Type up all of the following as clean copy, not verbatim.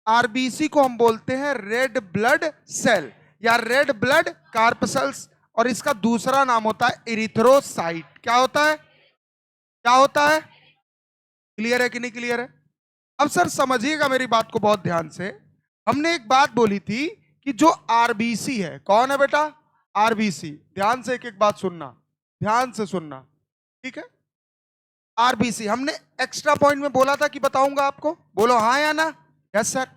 RBC को हम बोलते हैं रेड ब्लड सेल या रेड ब्लड कार्पसेल्स, और इसका दूसरा नाम होता है इरिथ्रोसाइट। क्या होता है? क्या होता है? क्लियर है कि नहीं क्लियर है? अब सर समझिएगा मेरी बात को बहुत ध्यान से। हमने एक बात बोली थी कि जो आरबीसी है, कौन है बेटा? आरबीसी। ध्यान से एक एक बात सुनना, ध्यान से सुनना, ठीक है? आरबीसी हमने एक्स्ट्रा पॉइंट में बोला था कि बताऊंगा आपको, बोलो हाँ या ना? Yes sir.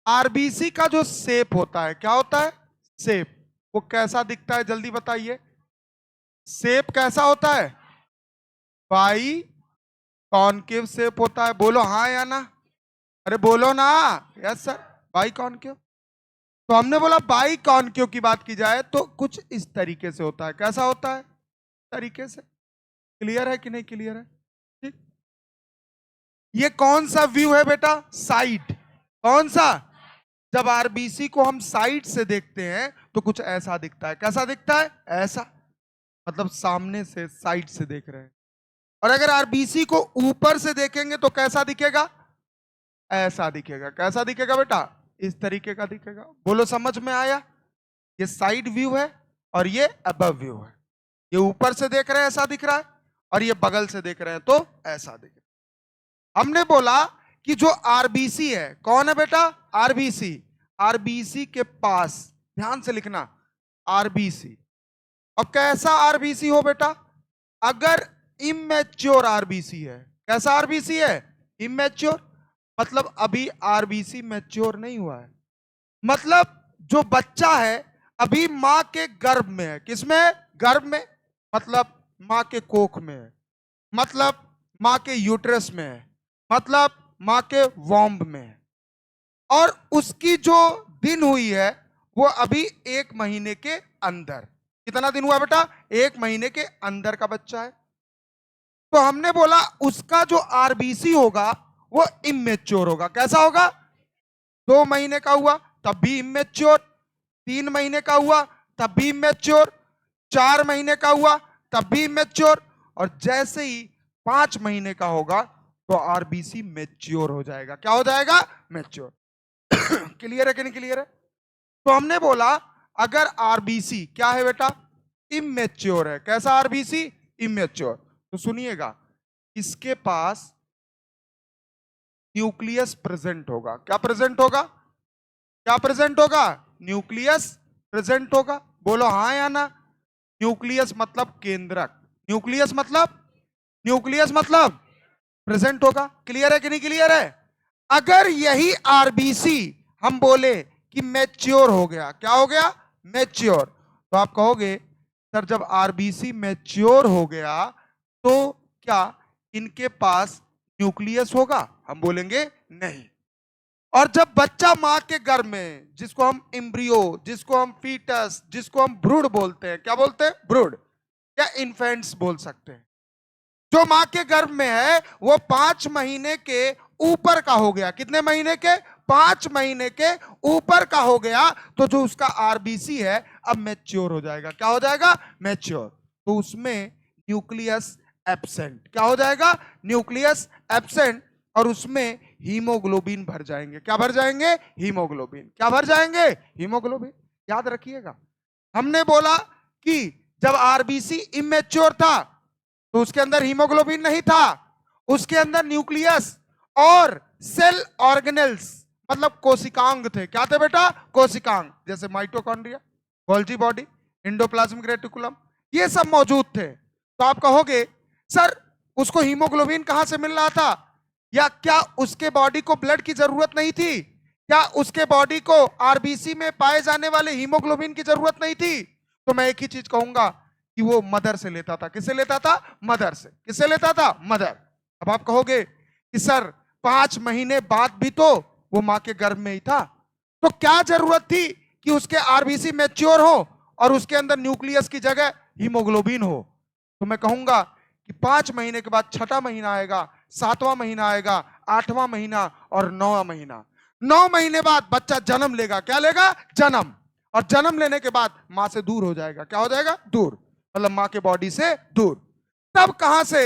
आरबीसी का जो शेप होता है, क्या होता है? शेप। वो कैसा दिखता है जल्दी बताइए। शेप कैसा होता है? बाई कॉनकेव शेप होता है। बोलो हाँ या ना? अरे बोलो ना। Yes sir, by concave. तो हमने बोला बाई कॉनकेव की बात की जाए तो कुछ इस तरीके से होता है। कैसा होता है? तरीके से। क्लियर है कि नहीं क्लियर है? ठीक। ये कौन सा व्यू है बेटा? साइड। कौन सा? जब आरबीसी को हम साइड से देखते हैं तो कुछ ऐसा दिखता है। कैसा दिखता है? ऐसा, मतलब सामने से, साइड से देख रहे हैं। और अगर आरबीसी को ऊपर से देखेंगे तो कैसा दिखेगा? ऐसा दिखेगा। कैसा दिखेगा बेटा? इस तरीके का दिखेगा। बोलो समझ में आया? ये साइड व्यू है और ये अबव व्यू है। ये ऊपर से देख रहे हैं ऐसा दिख रहा है, और ये बगल से देख रहे हैं तो ऐसा दिख रहा है। हमने बोला कि जो आरबीसी है, कौन है बेटा? आरबीसी। आरबीसी के पास, ध्यान से लिखना, आरबीसी। और कैसा आरबीसी हो बेटा? अगर इमेच्योर आरबीसी है। कैसा आरबीसी है? इमेच्योर। मतलब अभी आरबीसी मैच्योर नहीं हुआ है। मतलब जो बच्चा है अभी मां के गर्भ में है। किसमें? गर्भ में। मतलब मां के कोख में है, मतलब मां के यूट्रस में है, मतलब मां के वॉम्ब में है। और उसकी जो दिन हुई है वो अभी 1 महीने के अंदर। कितना दिन हुआ बेटा? 1 महीने के अंदर का बच्चा है। तो हमने बोला उसका जो आरबीसी होगा वो इमेच्योर होगा। कैसा होगा? 2 महीने का हुआ तब भी इमेच्योर, 3 महीने का हुआ तब भी इमेच्योर, 4 महीने का हुआ तब भी इमेच्योर, और जैसे ही 5 महीने का होगा तो आरबीसी मेच्योर हो जाएगा। क्या हो जाएगा? मेच्योर। क्लियर है कि नहीं क्लियर है? तो हमने बोला अगर आरबीसी क्या है बेटा? इमेच्योर है। कैसा आरबीसी? इमेच्योर। तो सुनिएगा, इसके पास न्यूक्लियस प्रेजेंट होगा। क्या प्रेजेंट होगा? क्या प्रेजेंट होगा? न्यूक्लियस प्रेजेंट होगा। बोलो हाँ या ना? न्यूक्लियस मतलब केंद्रक। न्यूक्लियस मतलब, न्यूक्लियस मतलब प्रेजेंट होगा। क्लियर है कि नहीं क्लियर है? अगर यही आरबीसी हम बोले कि मैच्योर हो गया, क्या हो गया? मैच्योर, तो आप कहोगे सर जब आरबीसी मैच्योर हो गया तो क्या इनके पास न्यूक्लियस होगा? हम बोलेंगे नहीं। और जब बच्चा मां के गर्भ में, जिसको हम एम्ब्रियो, जिसको हम फीटस, जिसको हम भ्रूण बोलते हैं, क्या बोलते हैं? भ्रूण या इन्फेंट्स बोल सकते हैं, जो मां के गर्भ में है वो 5 महीने के ऊपर का हो गया। कितने महीने के? 5 महीने के ऊपर का हो गया तो जो उसका आरबीसी है अब मैच्योर हो जाएगा। क्या हो जाएगा? मैच्योर। तो उसमें न्यूक्लियस एब्सेंट। क्या हो जाएगा? Nucleus absent. और उसमें हीमोग्लोबिन भर जाएंगे। क्या भर जाएंगे? हीमोग्लोबिन। क्या भर जाएंगे? हीमोग्लोबिन। याद रखिएगा, हमने बोला कि जब आरबीसी इमेच्योर था तो उसके अंदर हीमोग्लोबिन नहीं था, उसके अंदर न्यूक्लियस और सेल ऑर्गेनेल्स मतलब कोशिकांग थे। क्या थे बेटा? कोशिकांग, जैसे mitochondria, Golgi body, endoplasmic reticulum, ये सब मौजूद थे। तो आप कहोगे सर उसको हीमोग्लोबिन कहां से मिल रहा था, या क्या उसके बॉडी को ब्लड की जरूरत नहीं थी, क्या उसके बॉडी को आरबीसी में पाए जाने वाले हीमोग्लोबिन की जरूरत नहीं थी? तो मैं एक ही चीज कहूंगा कि वो मदर से लेता था। किससे लेता था? मदर से। किससे लेता था? मदर। अब आप कहोगे कि सर 5 महीने बाद भी तो वो मां के गर्भ में ही था, तो क्या जरूरत थी कि उसके आरबीसी मैच्योर हो और उसके अंदर न्यूक्लियस की जगह हीमोग्लोबिन हो? तो मैं कहूंगा कि 5 महीने के बाद 6वां महीना आएगा, 7वां महीना आएगा, 8वां महीना और 9वां महीना। 9 महीने बाद बच्चा जन्म लेगा। क्या लेगा? जन्म। और जन्म लेने के बाद मां से दूर हो जाएगा। क्या हो जाएगा? दूर, मतलब मां के बॉडी से दूर। तब कहां से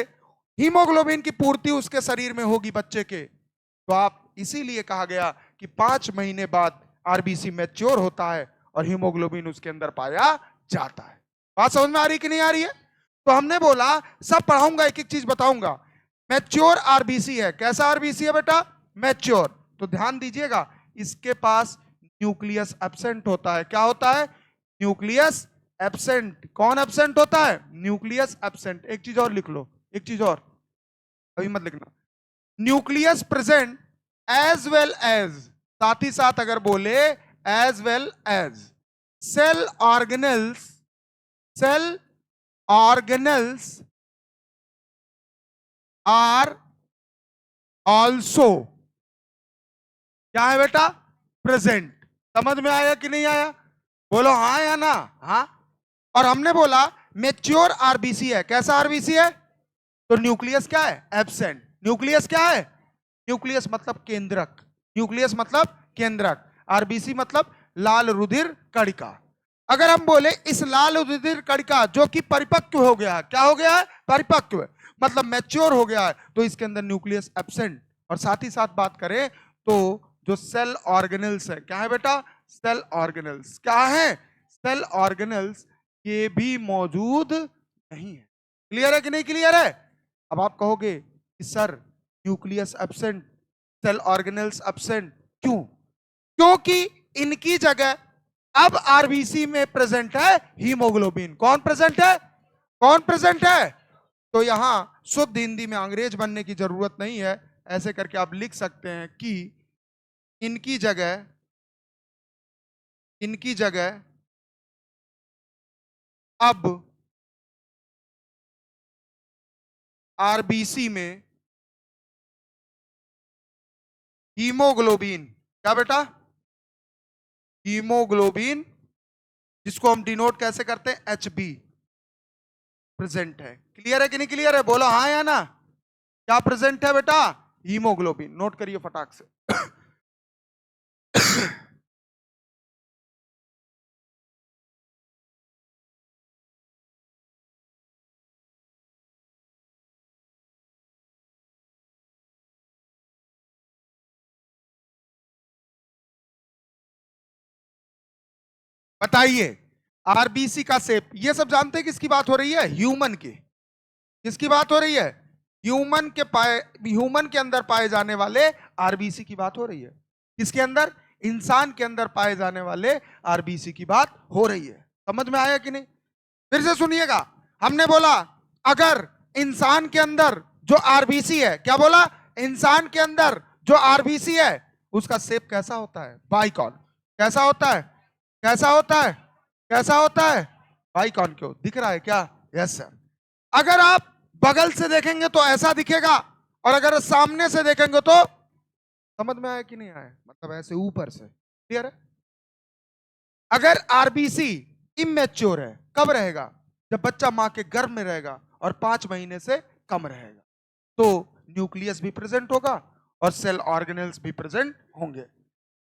हीमोग्लोबिन की पूर्ति उसके शरीर में होगी बच्चे के? तो आप, इसीलिए कहा गया कि 5 महीने बाद आरबीसी मैच्योर होता है और हीमोग्लोबिन उसके अंदर पाया जाता है। बात समझ में आ रही कि नहीं आ रही है? तो हमने बोला सब पढ़ाऊंगा, एक एक चीज बताऊंगा। मैच्योर आरबीसी है, कैसा आरबीसी है बेटा? मैच्योर। तो ध्यान दीजिएगा, इसके पास न्यूक्लियस एब्सेंट होता है। क्या होता है? Nucleus absent. कौन एब्सेंट होता है? Nucleus absent. एक चीज और लिख लो, एक चीज और, अभी मत लिखना। Nucleus present as well as, साथ ही साथ अगर बोले as well as cell organelles, cell organelles are also, क्या है बेटा? प्रेजेंट। समझ में आया कि नहीं आया? बोलो हाँ या ना? हाँ। और हमने बोला मेच्योर आरबीसी है, कैसा आरबीसी है? तो न्यूक्लियस क्या है? एब्सेंट। न्यूक्लियस क्या है? न्यूक्लियस मतलब केंद्रक, न्यूक्लियस मतलब केंद्रक, आरबीसी मतलब लाल रुधिर कणिका। अगर हम बोले इस लाल रुधिर कणिका जो कि परिपक्व हो गया है, क्या हो गया है? परिपक्व, मतलब मैच्योर हो गया है, तो इसके अंदर न्यूक्लियस एब्सेंट। और साथ ही साथ बात करें तो जो सेल ऑर्गेनल्स है, क्या है बेटा? सेल ऑर्गेनल्स क्या है? सेल ऑर्गेनल्स ये भी मौजूद नहीं है। क्लियर है कि नहीं क्लियर है? अब आप कहोगे कि sir nucleus absent, cell organelles absent, क्यों? क्योंकि इनकी जगह अब आरबीसी में प्रेजेंट है हीमोग्लोबिन। कौन प्रेजेंट है? कौन प्रेजेंट है? तो यहां शुद्ध हिंदी में अंग्रेज बनने की जरूरत नहीं है, ऐसे करके आप लिख सकते हैं कि इनकी जगह, इनकी जगह अब आरबीसी में हीमोग्लोबिन, क्या बेटा? हीमोग्लोबिन, जिसको हम डिनोट कैसे करते हैं? एच बी, प्रेजेंट है। क्लियर है कि नहीं क्लियर है? बोलो हाँ या ना? क्या प्रेजेंट है बेटा? हीमोग्लोबिन। नोट करिए फटाक से। बताइए, आरबीसी का शेप, ये सब जानते हैं किसकी बात हो रही है? ह्यूमन की। किसकी बात हो रही है? ह्यूमन के ह्यूमन के अंदर पाए जाने वाले आरबीसी की बात हो रही है। किसके अंदर? इंसान के अंदर पाए जाने वाले आरबीसी की बात हो रही है। समझ में आया कि नहीं? फिर से सुनिएगा, हमने बोला अगर इंसान के अंदर जो आरबीसी है, क्या बोला? इंसान के अंदर जो आरबीसी है उसका शेप कैसा होता है? बाइकॉन। कैसा होता है? कैसा होता है? कैसा होता है? बाइकॉन। क्यों दिख रहा है क्या? Yes sir. अगर आप बगल से देखेंगे तो ऐसा दिखेगा, और अगर सामने से देखेंगे तो, समझ में आया कि नहीं आया? मतलब ऐसे ऊपर से। क्लियर है? अगर आरबीसी इमेच्योर है, कब रहेगा? जब बच्चा मां के गर्भ में रहेगा और 5 महीने से कम रहेगा, तो न्यूक्लियस भी प्रेजेंट होगा और सेल ऑर्गेनल्स भी प्रेजेंट होंगे।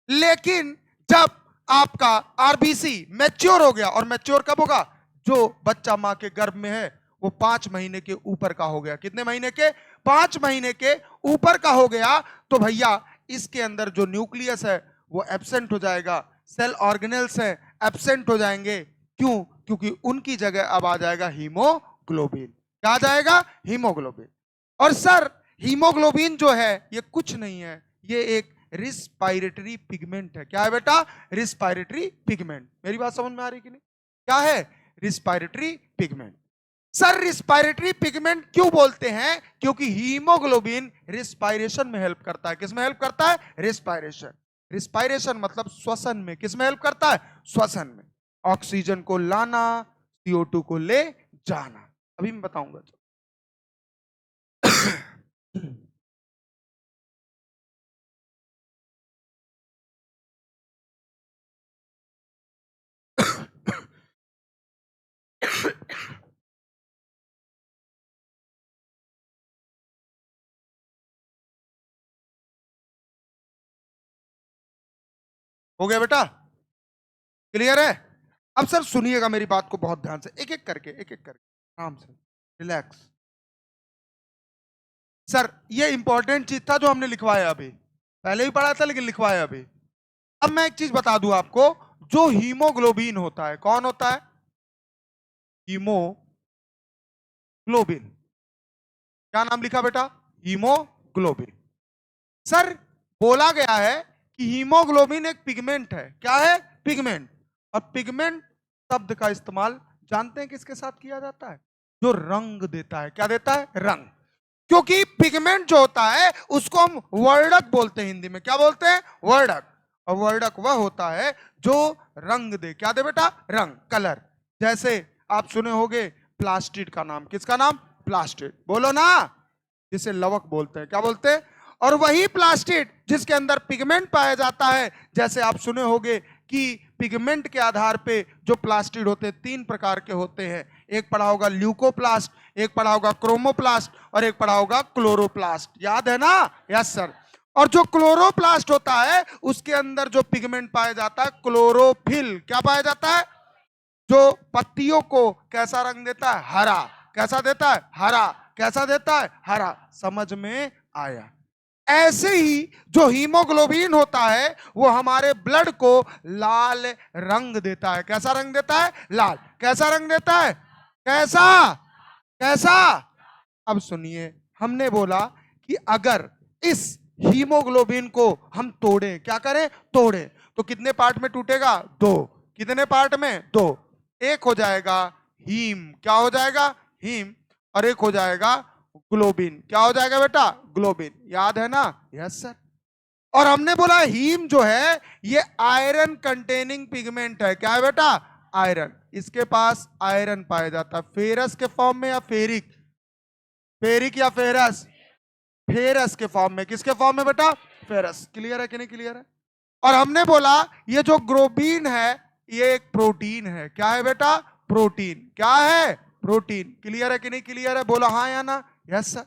लेकिन जब आपका आरबीसी मैच्योर हो गया, और मैच्योर कब होगा? जो बच्चा मां के गर्भ में है वो 5 महीने के ऊपर का हो गया। कितने महीने के? 5 महीने के ऊपर का हो गया, तो भैया इसके अंदर जो न्यूक्लियस है वो एब्सेंट हो जाएगा, सेल ऑर्गेनल्स है एब्सेंट हो जाएंगे। क्यों? क्योंकि उनकी जगह अब आ जाएगा हीमोग्लोबिन। क्या आ जाएगा? हीमोग्लोबिन। और सर हीमोग्लोबिन जो है ये कुछ नहीं है, ये एक रिस्पायरेटरी पिगमेंट है। क्या है बेटा? Respiratory pigment. मेरी बात समझ में आ रही कि नहीं? क्या है? Respiratory pigment. Sir respiratory pigment क्यों बोलते हैं? क्योंकि हीमोग्लोबिन रिस्पायरेशन में हेल्प करता है। किस में हेल्प करता है? रिस्पायरेशन। रिस्पायरेशन मतलब श्वसन में। किस में हेल्प करता है? श्वसन में। ऑक्सीजन को लाना, CO2 को ले जाना। अभी मैं बताऊंगा। हो गया बेटा? क्लियर है? अब सर सुनिएगा मेरी बात को बहुत ध्यान से, एक एक करके, एक एक करके, आराम से, रिलैक्स। सर ये इंपॉर्टेंट चीज था जो हमने लिखवाया अभी। पहले भी पढ़ा था लेकिन लिखवाया अभी। अब मैं एक चीज बता दूं आपको, जो हीमोग्लोबिन होता है, कौन होता है? हीमोग्लोबिन। क्या नाम लिखा बेटा? हीमोग्लोबिन। सर बोला गया है कि हीमोग्लोबिन एक पिगमेंट है। क्या है? पिगमेंट। और पिगमेंट शब्द का इस्तेमाल जानते हैं किसके साथ किया जाता है? जो रंग देता है। क्या देता है? रंग। क्योंकि पिगमेंट जो होता है उसको हम वर्णक बोलते हैं हिंदी में। क्या बोलते हैं? वर्णक। और वर्णक वह होता है जो रंग दे। क्या दे बेटा? रंग, कलर। जैसे आप सुने होंगे प्लास्टिड का नाम। किसका नाम? प्लास्टिड। बोलो ना, जिसे लवक बोलते हैं। क्या बोलते हैं? और वही प्लास्टिड जिसके अंदर पिगमेंट पाया जाता है। जैसे आप सुने होंगे कि पिगमेंट के आधार पे जो प्लास्टिड होते हैं 3 प्रकार के होते हैं। एक पढ़ा होगा ल्यूकोप्लास्ट, एक पढ़ा होगा क्रोमोप्लास्ट, और एक पढ़ा होगा क्लोरोप्लास्ट। याद है ना? Yes sir. और जो क्लोरोप्लास्ट होता है उसके अंदर जो पिगमेंट पाया जाता है क्लोरोफिल। क्या पाया जाता है? जो पत्तियों को कैसा रंग देता है? हरा। कैसा देता है? हरा। कैसा देता है? हरा। समझ में आया? ऐसे ही जो हीमोग्लोबिन होता है वो हमारे ब्लड को लाल रंग देता है। कैसा रंग देता है? लाल। कैसा रंग देता है? कैसा? कैसा? अब सुनिए, हमने बोला कि अगर इस हीमोग्लोबिन को हम तोड़ें, क्या करें? तोड़ें, तो कितने पार्ट में टूटेगा? 2। कितने पार्ट में? 2। एक हो जाएगा हीम। क्या हो जाएगा? हीम। और एक हो जाएगा ग्लोबिन। क्या हो जाएगा बेटा? ग्लोबिन। याद है ना? Yes sir. और हमने बोला हीम जो है ये आयरन कंटेनिंग पिगमेंट है। क्या है बेटा? आयरन। इसके पास आयरन पाया जाता है फेरस के फॉर्म में या फेरिक? फेरिक या फेरस? फेरस के फॉर्म में। किसके फॉर्म में बेटा? फेरस। क्लियर है कि नहीं क्लियर है? और हमने बोला ये जो ग्लोबिन है ये एक प्रोटीन है। क्या है बेटा? प्रोटीन। क्या है? प्रोटीन। क्लियर है कि नहीं क्लियर है? बोलो हाँ या ना? Yes sir.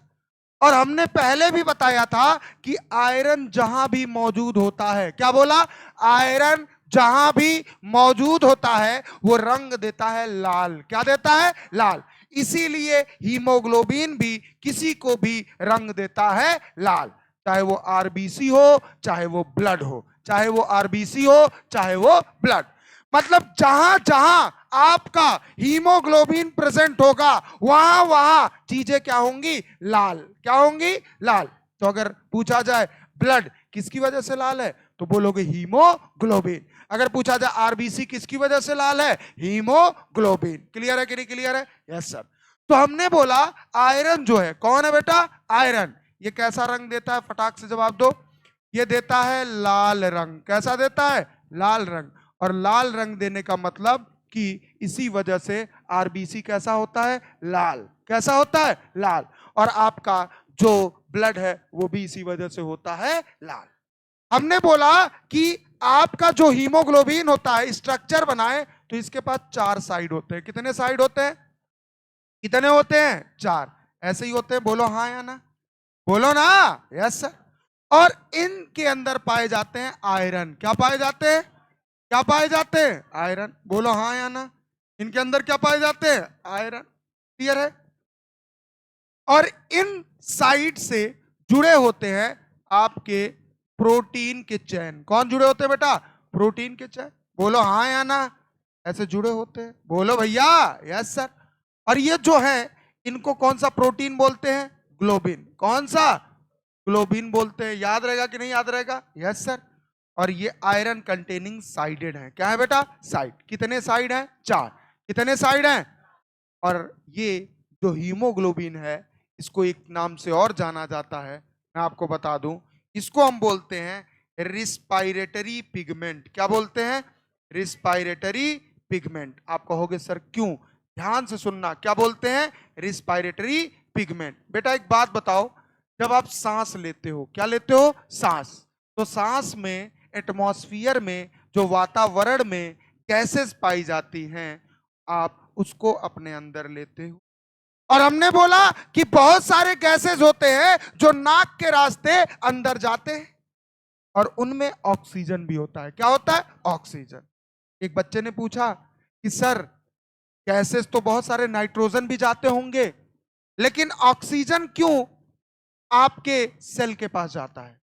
और हमने पहले भी बताया था कि आयरन जहां भी मौजूद होता है, क्या बोला? आयरन जहां भी मौजूद होता है वो रंग देता है लाल। क्या देता है? लाल। इसीलिए हीमोग्लोबिन भी किसी को भी रंग देता है लाल। चाहे वो आरबीसी हो, चाहे वो ब्लड हो। चाहे वो आरबीसी हो, चाहे वो ब्लड। मतलब जहां जहां आपका हीमोग्लोबिन प्रेजेंट होगा वहां वहां चीजें क्या होंगी? लाल। क्या होंगी? लाल। तो अगर पूछा जाए ब्लड किसकी वजह से लाल है तो बोलोगे हीमोग्लोबिन। अगर पूछा जाए आरबीसी किसकी वजह से लाल है? हीमोग्लोबिन। क्लियर है कि नहीं क्लियर है? Yes sir. तो हमने बोला आयरन जो है, कौन है बेटा? आयरन। ये कैसा रंग देता है? फटाक से जवाब दो। ये देता है लाल रंग। कैसा देता है? लाल रंग। और लाल रंग देने का मतलब कि इसी वजह से आरबीसी कैसा होता है? लाल। कैसा होता है? लाल। और आपका जो ब्लड है वो भी इसी वजह से होता है लाल। हमने बोला कि आपका जो हीमोग्लोबिन होता है स्ट्रक्चर बनाए तो इसके पास 4 साइड होते हैं। कितने साइड होते हैं? कितने होते हैं? 4। ऐसे ही होते हैं। बोलो हाँ या ना? बोलो ना। Yes sir. और इनके अंदर पाए जाते हैं आयरन। क्या पाए जाते हैं? क्या पाए जाते हैं? आयरन। बोलो हाँ या ना? इनके अंदर क्या पाए जाते हैं? आयरन। क्लियर है? और इन साइड से जुड़े होते हैं आपके प्रोटीन के चैन। कौन जुड़े होते हैं बेटा? प्रोटीन के चैन। बोलो हाँ या ना? ऐसे जुड़े होते हैं। बोलो भैया। Yes sir. और ये जो है इनको कौन सा प्रोटीन बोलते हैं? ग्लोबिन। कौन सा? ग्लोबिन बोलते हैं। याद रहेगा कि नहीं याद रहेगा? Yes sir. और ये आयरन कंटेनिंग साइडेड है। क्या है बेटा? साइड। कितने साइड हैं? 4। कितने साइड हैं? और ये जो हीमोग्लोबिन है इसको एक नाम से और जाना जाता है, मैं आपको बता दूं। इसको हम बोलते हैं रिस्पायरेटरी पिगमेंट। क्या बोलते हैं? Respiratory pigment. आप कहोगे सर क्यों? ध्यान से सुनना। क्या बोलते हैं? Respiratory pigment. बेटा एक बात बताओ, जब आप सांस लेते हो, क्या लेते हो? सांस। तो सांस में, एटमॉस्फेयर में, जो वातावरण में गैसेस पाई जाती हैं आप उसको अपने अंदर लेते हो। और हमने बोला कि बहुत सारे गैसेस होते हैं जो नाक के रास्ते अंदर जाते हैं और उनमें ऑक्सीजन भी होता है। क्या होता है? ऑक्सीजन। एक बच्चे ने पूछा कि सर गैसेस तो बहुत सारे, नाइट्रोजन भी जाते होंगे, लेकिन ऑक्सीजन क्यों आपके सेल के पास जाता है?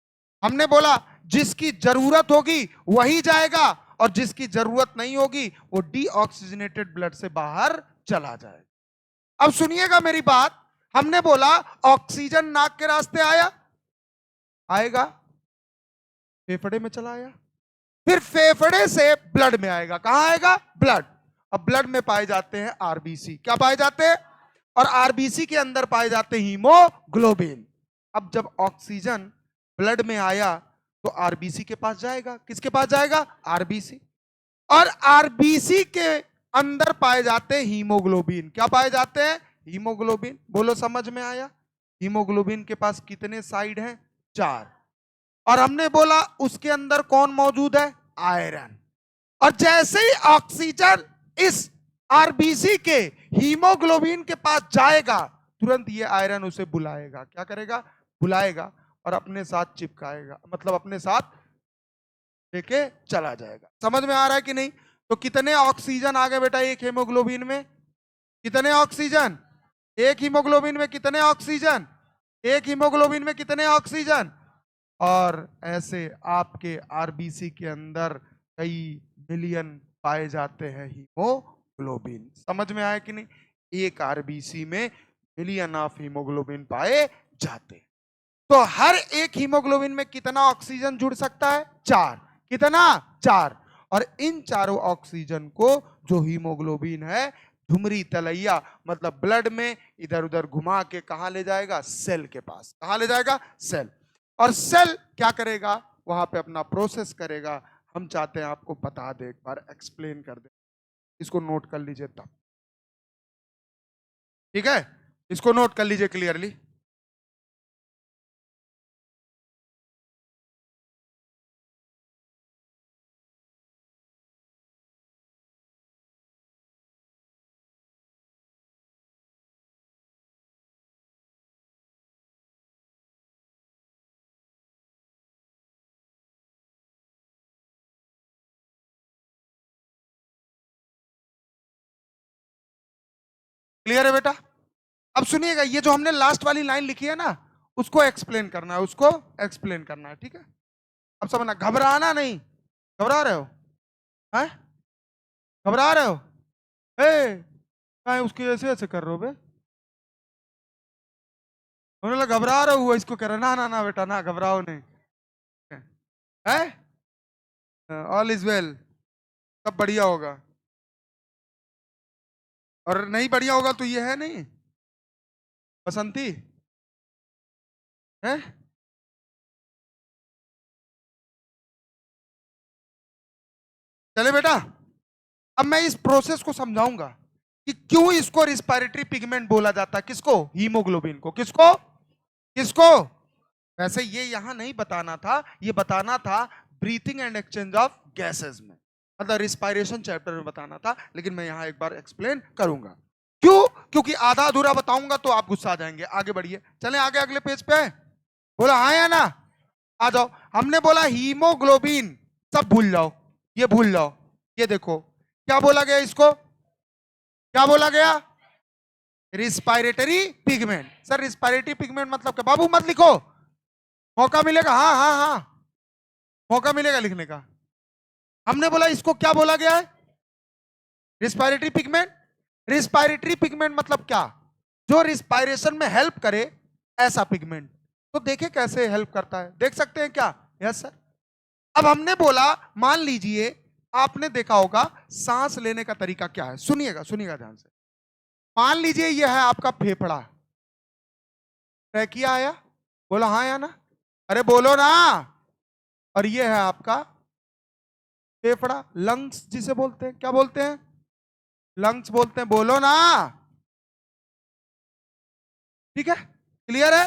हमने बोला जिसकी जरूरत होगी वही जाएगा और जिसकी जरूरत नहीं होगी वो डीऑक्सीजनेटेड ब्लड से बाहर चला जाएगा। अब सुनिएगा मेरी बात, हमने बोला ऑक्सीजन नाक के रास्ते आएगा, फेफड़े में चला आया, फिर फेफड़े से ब्लड में आएगा। कहां आएगा? ब्लड। अब ब्लड में पाए जाते हैं आरबीसी। क्या पाए जाते हैं? और आरबीसी के अंदर पाए जाते हैं हीमोग्लोबिन। अब जब ऑक्सीजन ब्लड में आया तो आरबीसी के पास जाएगा। किसके पास जाएगा? आरबीसी। और आरबीसी के अंदर पाए जाते हैं हीमोग्लोबिन। क्या पाए जाते हैं? हीमोग्लोबिन। बोलो समझ में आया? हीमोग्लोबिन के पास कितने साइड हैं? 4। और हमने बोला उसके अंदर कौन मौजूद है? आयरन। और जैसे ही ऑक्सीजन इस आरबीसी के हीमोग्लोबिन के पास जाएगा तुरंत ये आयरन उसे बुलाएगा। क्या करेगा? बुलाएगा और अपने साथ चिपकाएगा, मतलब अपने साथ लेके चला जाएगा। समझ में आ रहा है कि नहीं? तो कितने ऑक्सीजन आ गए बेटा एक हीमोग्लोबिन में? कितने ऑक्सीजन? एक हीमोग्लोबिन में कितने ऑक्सीजन? एक हीमोग्लोबिन में कितने ऑक्सीजन? और ऐसे आपके आरबीसी के अंदर कई मिलियन पाए जाते हैं हीमोग्लोबिन। समझ में आया कि नहीं? एक आरबीसी में मिलियन ऑफ हीमोग्लोबिन पाए जाते हैं। तो हर एक हीमोग्लोबिन में कितना ऑक्सीजन जुड़ सकता है? 4। कितना? 4। और इन चारों ऑक्सीजन को जो हीमोग्लोबिन है धुमरी तलैया मतलब ब्लड में इधर उधर घुमा के कहां ले जाएगा? सेल के पास। कहां ले जाएगा? सेल। और सेल क्या करेगा? वहां पे अपना प्रोसेस करेगा। हम चाहते हैं आपको बता दे, एक बार एक्सप्लेन कर दे, इसको नोट कर लीजिए तब। ठीक है, इसको नोट कर लीजिए क्लियरली। क्लियर है बेटा? अब सुनिएगा, ये जो हमने लास्ट वाली लाइन लिखी है ना उसको एक्सप्लेन करना है, उसको एक्सप्लेन करना है। ठीक है, अब समझना, घबराना नहीं। घबरा रहे हो? हैं? घबरा रहे हो? ए, उसके ऐसे ऐसे कर रहे हो बे? उन्होंने लगा घबरा रहा हुआ, इसको कह रहा ना ना ना बेटा ना, घबराओ नहीं है। ऑल इज वेल, सब बढ़िया होगा। और नहीं बढ़िया होगा तो ये है नहीं बसंती है। चले बेटा, अब मैं इस प्रोसेस को समझाऊंगा कि क्यों इसको रिस्पायरेटरी पिगमेंट बोला जाता है। किसको? हीमोग्लोबिन को। किसको? किसको? वैसे ये यहां नहीं बताना था, ये बताना था breathing and exchange of gases में, मतलब रिस्पायरेशन चैप्टर में बताना था, लेकिन मैं यहां एक बार एक्सप्लेन करूंगा। क्यों? क्योंकि आधा अधूरा बताऊंगा तो आप गुस्सा आ जाएंगे। आगे बढ़िए, चलें आगे, अगले पेज पे है। बोला हाँ या ना? आ जाओ। हमने बोला हीमोग्लोबिन, सब भूल जाओ, ये भूल जाओ। ये देखो क्या बोला गया इसको? क्या बोला गया? Respiratory pigment. Sir respiratory pigment मतलब क्या? बाबू मत लिखो, मौका मिलेगा। हाँ हाँ हाँ, मौका मिलेगा लिखने का। हमने बोला इसको क्या बोला गया है? Respiratory pigment. रिस्पायरेटरी पिगमेंट मतलब क्या? जो रिस्पायरेशन में हेल्प करे ऐसा पिगमेंट। तो देखे कैसे हेल्प करता है, देख सकते हैं क्या? Yes sir. अब हमने बोला मान लीजिए आपने देखा होगा सांस लेने का तरीका क्या है। सुनिएगा सुनिएगा ध्यान से। मान लीजिए यह है आपका फेफड़ा, ट्रैकिया आया, बोलो हाँ या ना? अरे बोलो ना। और ये है आपका फेफड़ा, लंग्स जिसे बोलते हैं। क्या बोलते हैं? लंग्स बोलते हैं। बोलो ना। ठीक है, क्लियर है?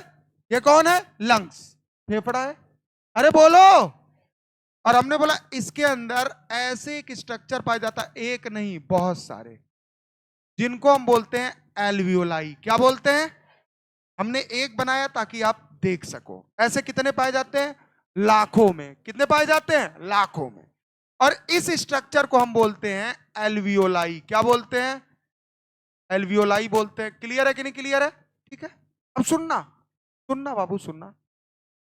ये कौन है? लंग्स, फेफड़ा है। अरे बोलो। और हमने बोला इसके अंदर ऐसे एक स्ट्रक्चर पाया जाता है, एक नहीं बहुत सारे, जिनको हम बोलते हैं एल्वियोलाई। क्या बोलते हैं? हमने एक बनाया ताकि आप देख सको। ऐसे कितने पाए जाते हैं? लाखों में। कितने पाए जाते हैं? लाखों में। और इस स्ट्रक्चर को हम बोलते हैं एल्वियोलाई। क्या बोलते हैं? एल्वियोलाई बोलते हैं। क्लियर है कि नहीं क्लियर है? ठीक है, अब सुनना, सुनना बाबू सुनना।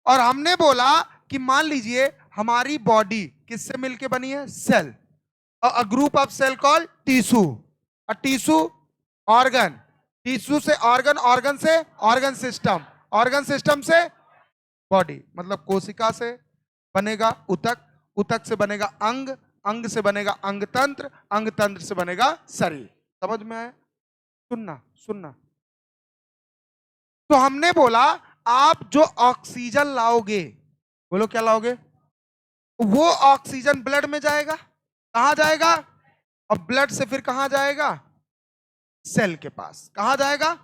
और हमने बोला कि मान लीजिए हमारी बॉडी किससे मिलके बनी है? Cell. A group of cell called tissue. A tissue organ, tissue से ऑर्गन, ऑर्गन से ऑर्गन सिस्टम, ऑर्गन सिस्टम से बॉडी। मतलब कोशिका से बनेगा उतक, उतक से बनेगा अंग, अंग से बनेगा अंग तंत्र, अंग तंत्र से बनेगा शरीर। समझ में आया? सुनना सुनना। तो हमने बोला आप जो ऑक्सीजन लाओगे, बोलो क्या लाओगे? वो ऑक्सीजन ब्लड में जाएगा। कहां जाएगा? और ब्लड से फिर कहां जाएगा? सेल के पास। कहां जाएगा?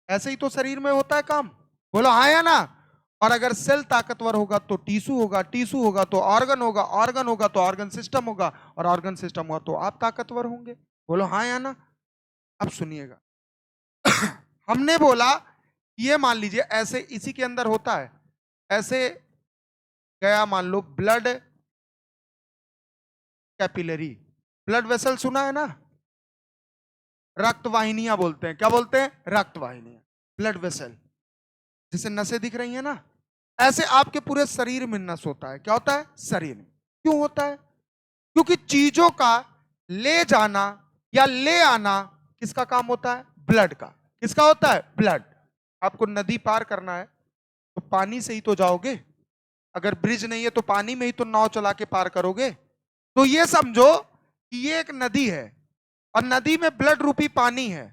ऐसे ही तो शरीर में होता है काम। बोलो हाँ या ना? और अगर सेल ताकतवर होगा तो टिश्यू होगा, टिश्यू होगा तो ऑर्गन होगा, ऑर्गन होगा तो ऑर्गन सिस्टम होगा, और ऑर्गन सिस्टम होगा तो आप ताकतवर होंगे। बोलो हाँ या ना? अब सुनिएगा। हमने बोला ये मान लीजिए ऐसे इसी के अंदर होता है, ऐसे गया मान low blood capillary, blood vessel सुना है ना? रक्त वाहिनियां बोलते हैं। क्या बोलते हैं? रक्त वाहिनियां, ब्लड वेसल। जैसे नसें दिख रही हैं ना, ऐसे आपके पूरे शरीर में नस होता है। क्या होता है? शरीर में। क्यों होता है? क्योंकि चीजों का ले जाना या ले आना किसका काम होता है? ब्लड का। किसका होता है? ब्लड। आपको नदी पार करना है तो पानी से ही तो जाओगे। अगर ब्रिज नहीं है तो पानी में ही तो नाव चला के पार करोगे। तो ये समझो कि ये एक नदी है और नदी में ब्लड रूपी पानी है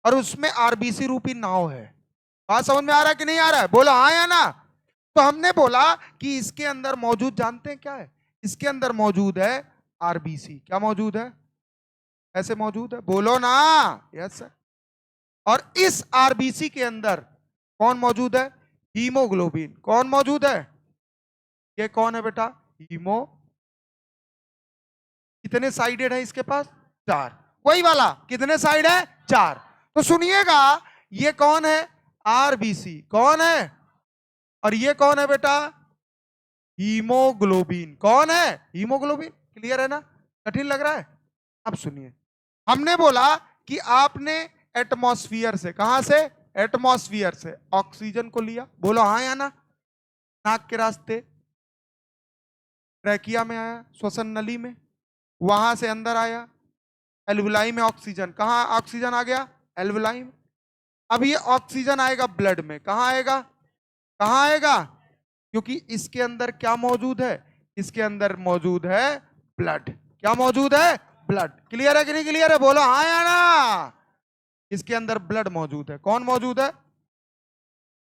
और उसमें आरबीसी रूपी नाव है। बात समझ में आ रहा है कि नहीं आ रहा है? बोलो हाँ या ना? तो हमने बोला कि इसके अंदर मौजूद, जानते हैं क्या है? इसके अंदर मौजूद है आरबीसी। क्या मौजूद है? ऐसे मौजूद है। बोलो ना। Yes sir. और इस आरबीसी के अंदर कौन मौजूद है? हीमोग्लोबिन। कौन मौजूद है? ये कौन है बेटा? हीमो। कितने साइडेड है इसके पास? 4। वही वाला कितने साइड है? 4। तो सुनिएगा, ये कौन है? आरबीसी। कौन है? और ये कौन है बेटा? हीमोग्लोबिन। कौन है? हीमोग्लोबिन। क्लियर है ना? कठिन लग रहा है? अब सुनिए, हमने बोला कि आपने एटमॉस्फियर से, कहां से? एटमॉस्फियर से ऑक्सीजन को लिया। बोलो हाँ या ना? नाक के रास्ते ट्रैकिया में आया, श्वसन नली में, वहां से अंदर आया एल्वुलाई में ऑक्सीजन। कहां ऑक्सीजन आ गया? एल्वुलाई में। अब ये ऑक्सीजन आएगा ब्लड में। कहां आएगा? कहां आएगा? क्योंकि इसके अंदर क्या मौजूद है? इसके अंदर मौजूद है ब्लड। क्या मौजूद है? ब्लड। क्लियर है कि नहीं क्लियर है? बोलो हाँ या ना? इसके अंदर ब्लड मौजूद है। कौन मौजूद है?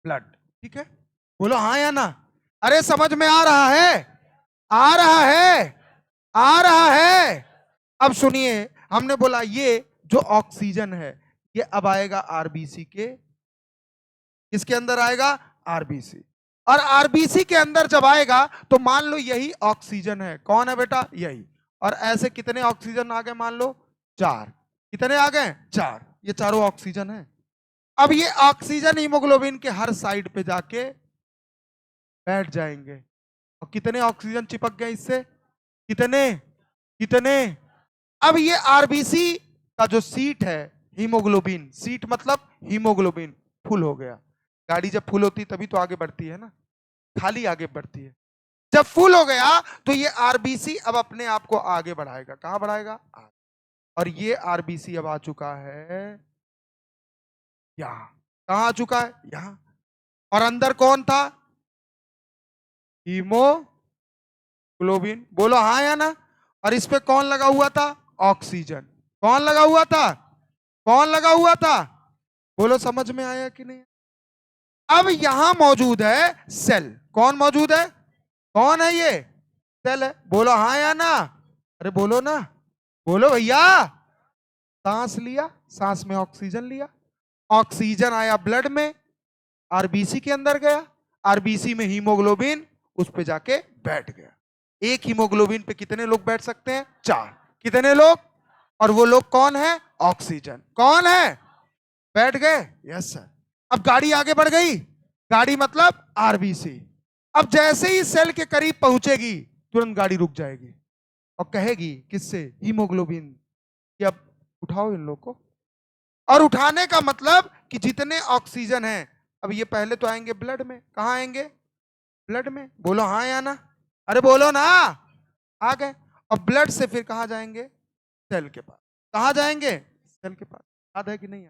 ब्लड। ठीक है, बोलो हाँ या ना? अरे समझ में आ रहा है? आ रहा है? आ रहा है? अब सुनिए, हमने बोला ये जो ऑक्सीजन है ये अब आएगा आरबीसी के, किसके अंदर आएगा? आरबीसी। और आरबीसी के अंदर जब आएगा तो मान लो यही ऑक्सीजन है। कौन है बेटा? यही। और ऐसे कितने ऑक्सीजन आ गए? मान लो 4। कितने आ गए? 4। ये चारों ऑक्सीजन है। अब ये ऑक्सीजन हीमोग्लोबिन के हर साइड पे जाके बैठ जाएंगे। और कितने ऑक्सीजन चिपक गए इससे? कितने? कितने? अब ये आरबीसी का जो सीट है, हीमोग्लोबिन सीट मतलब हीमोग्लोबिन फुल हो गया। गाड़ी जब फुल होती तभी तो आगे बढ़ती है ना, खाली आगे बढ़ती है। जब फुल हो गया तो ये आरबीसी अब अपने आप को आगे बढ़ाएगा। कहां बढ़ाएगा? आगे। और ये आरबीसी अब आ चुका है यहां। कहां आ चुका है? यहां। और अंदर कौन था? हीमोग्लोबिन। बोलो हाँ या ना? और इस पे कौन लगा हुआ था? ऑक्सीजन। कौन लगा हुआ था? कौन लगा हुआ था? बोलो समझ में आया कि नहीं? अब यहां मौजूद है सेल। कौन मौजूद है? कौन है ये? सेल है। बोलो हाँ या ना? अरे बोलो ना, बोलो भैया। सांस लिया, सांस में ऑक्सीजन लिया, ऑक्सीजन आया ब्लड में, आरबीसी के अंदर गया, आरबीसी में हीमोग्लोबिन उस पे जाके बैठ गया। एक हीमोग्लोबिन पे कितने लोग बैठ सकते हैं? 4। कितने लोग? और वो लोग कौन है? ऑक्सीजन। कौन है? बैठ गए। Yes sir. अब गाड़ी आगे बढ़ गई। गाड़ी मतलब आरबीसी। अब जैसे ही सेल के करीब पहुंचेगी तुरंत गाड़ी रुक जाएगी और कहेगी किससे? हीमोग्लोबिन कि अब उठाओ इन लोग को। और उठाने का मतलब कि जितने ऑक्सीजन है अब ये पहले तो आएंगे ब्लड में। कहां आएंगे? ब्लड में। बोलो हाँ या ना, अरे बोलो ना। आ गए। और ब्लड से फिर कहाँ जाएंगे? सेल के पास। कहाँ जाएंगे? सेल के पास। याद है कि नहीं?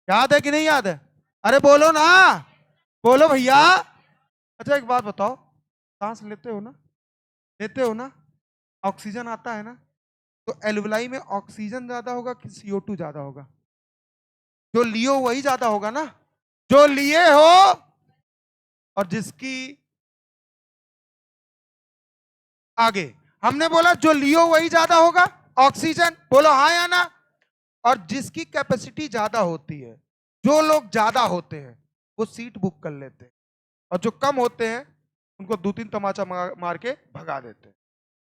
याद है कि नहीं याद है? अरे बोलो ना, बोलो भैया। अच्छा एक बात बताओ, सांस लेते हो ना? लेते हो ना? ऑक्सीजन आता है ना? तो एल्वुलाई में ऑक्सीजन ज्यादा होगा कि CO2 ज्यादा होगा? जो लियो वही ज्यादा होगा ना, जो लिए हो। और जिसकी आगे, हमने बोला जो लियो वही ज्यादा होगा ऑक्सीजन। बोलो हाँ या ना। और जिसकी कैपेसिटी ज्यादा होती है, जो लोग ज्यादा होते हैं वो सीट बुक कर लेते हैं, और जो कम होते हैं उनको 2-3 तमाचा मार के भगा देते हैं।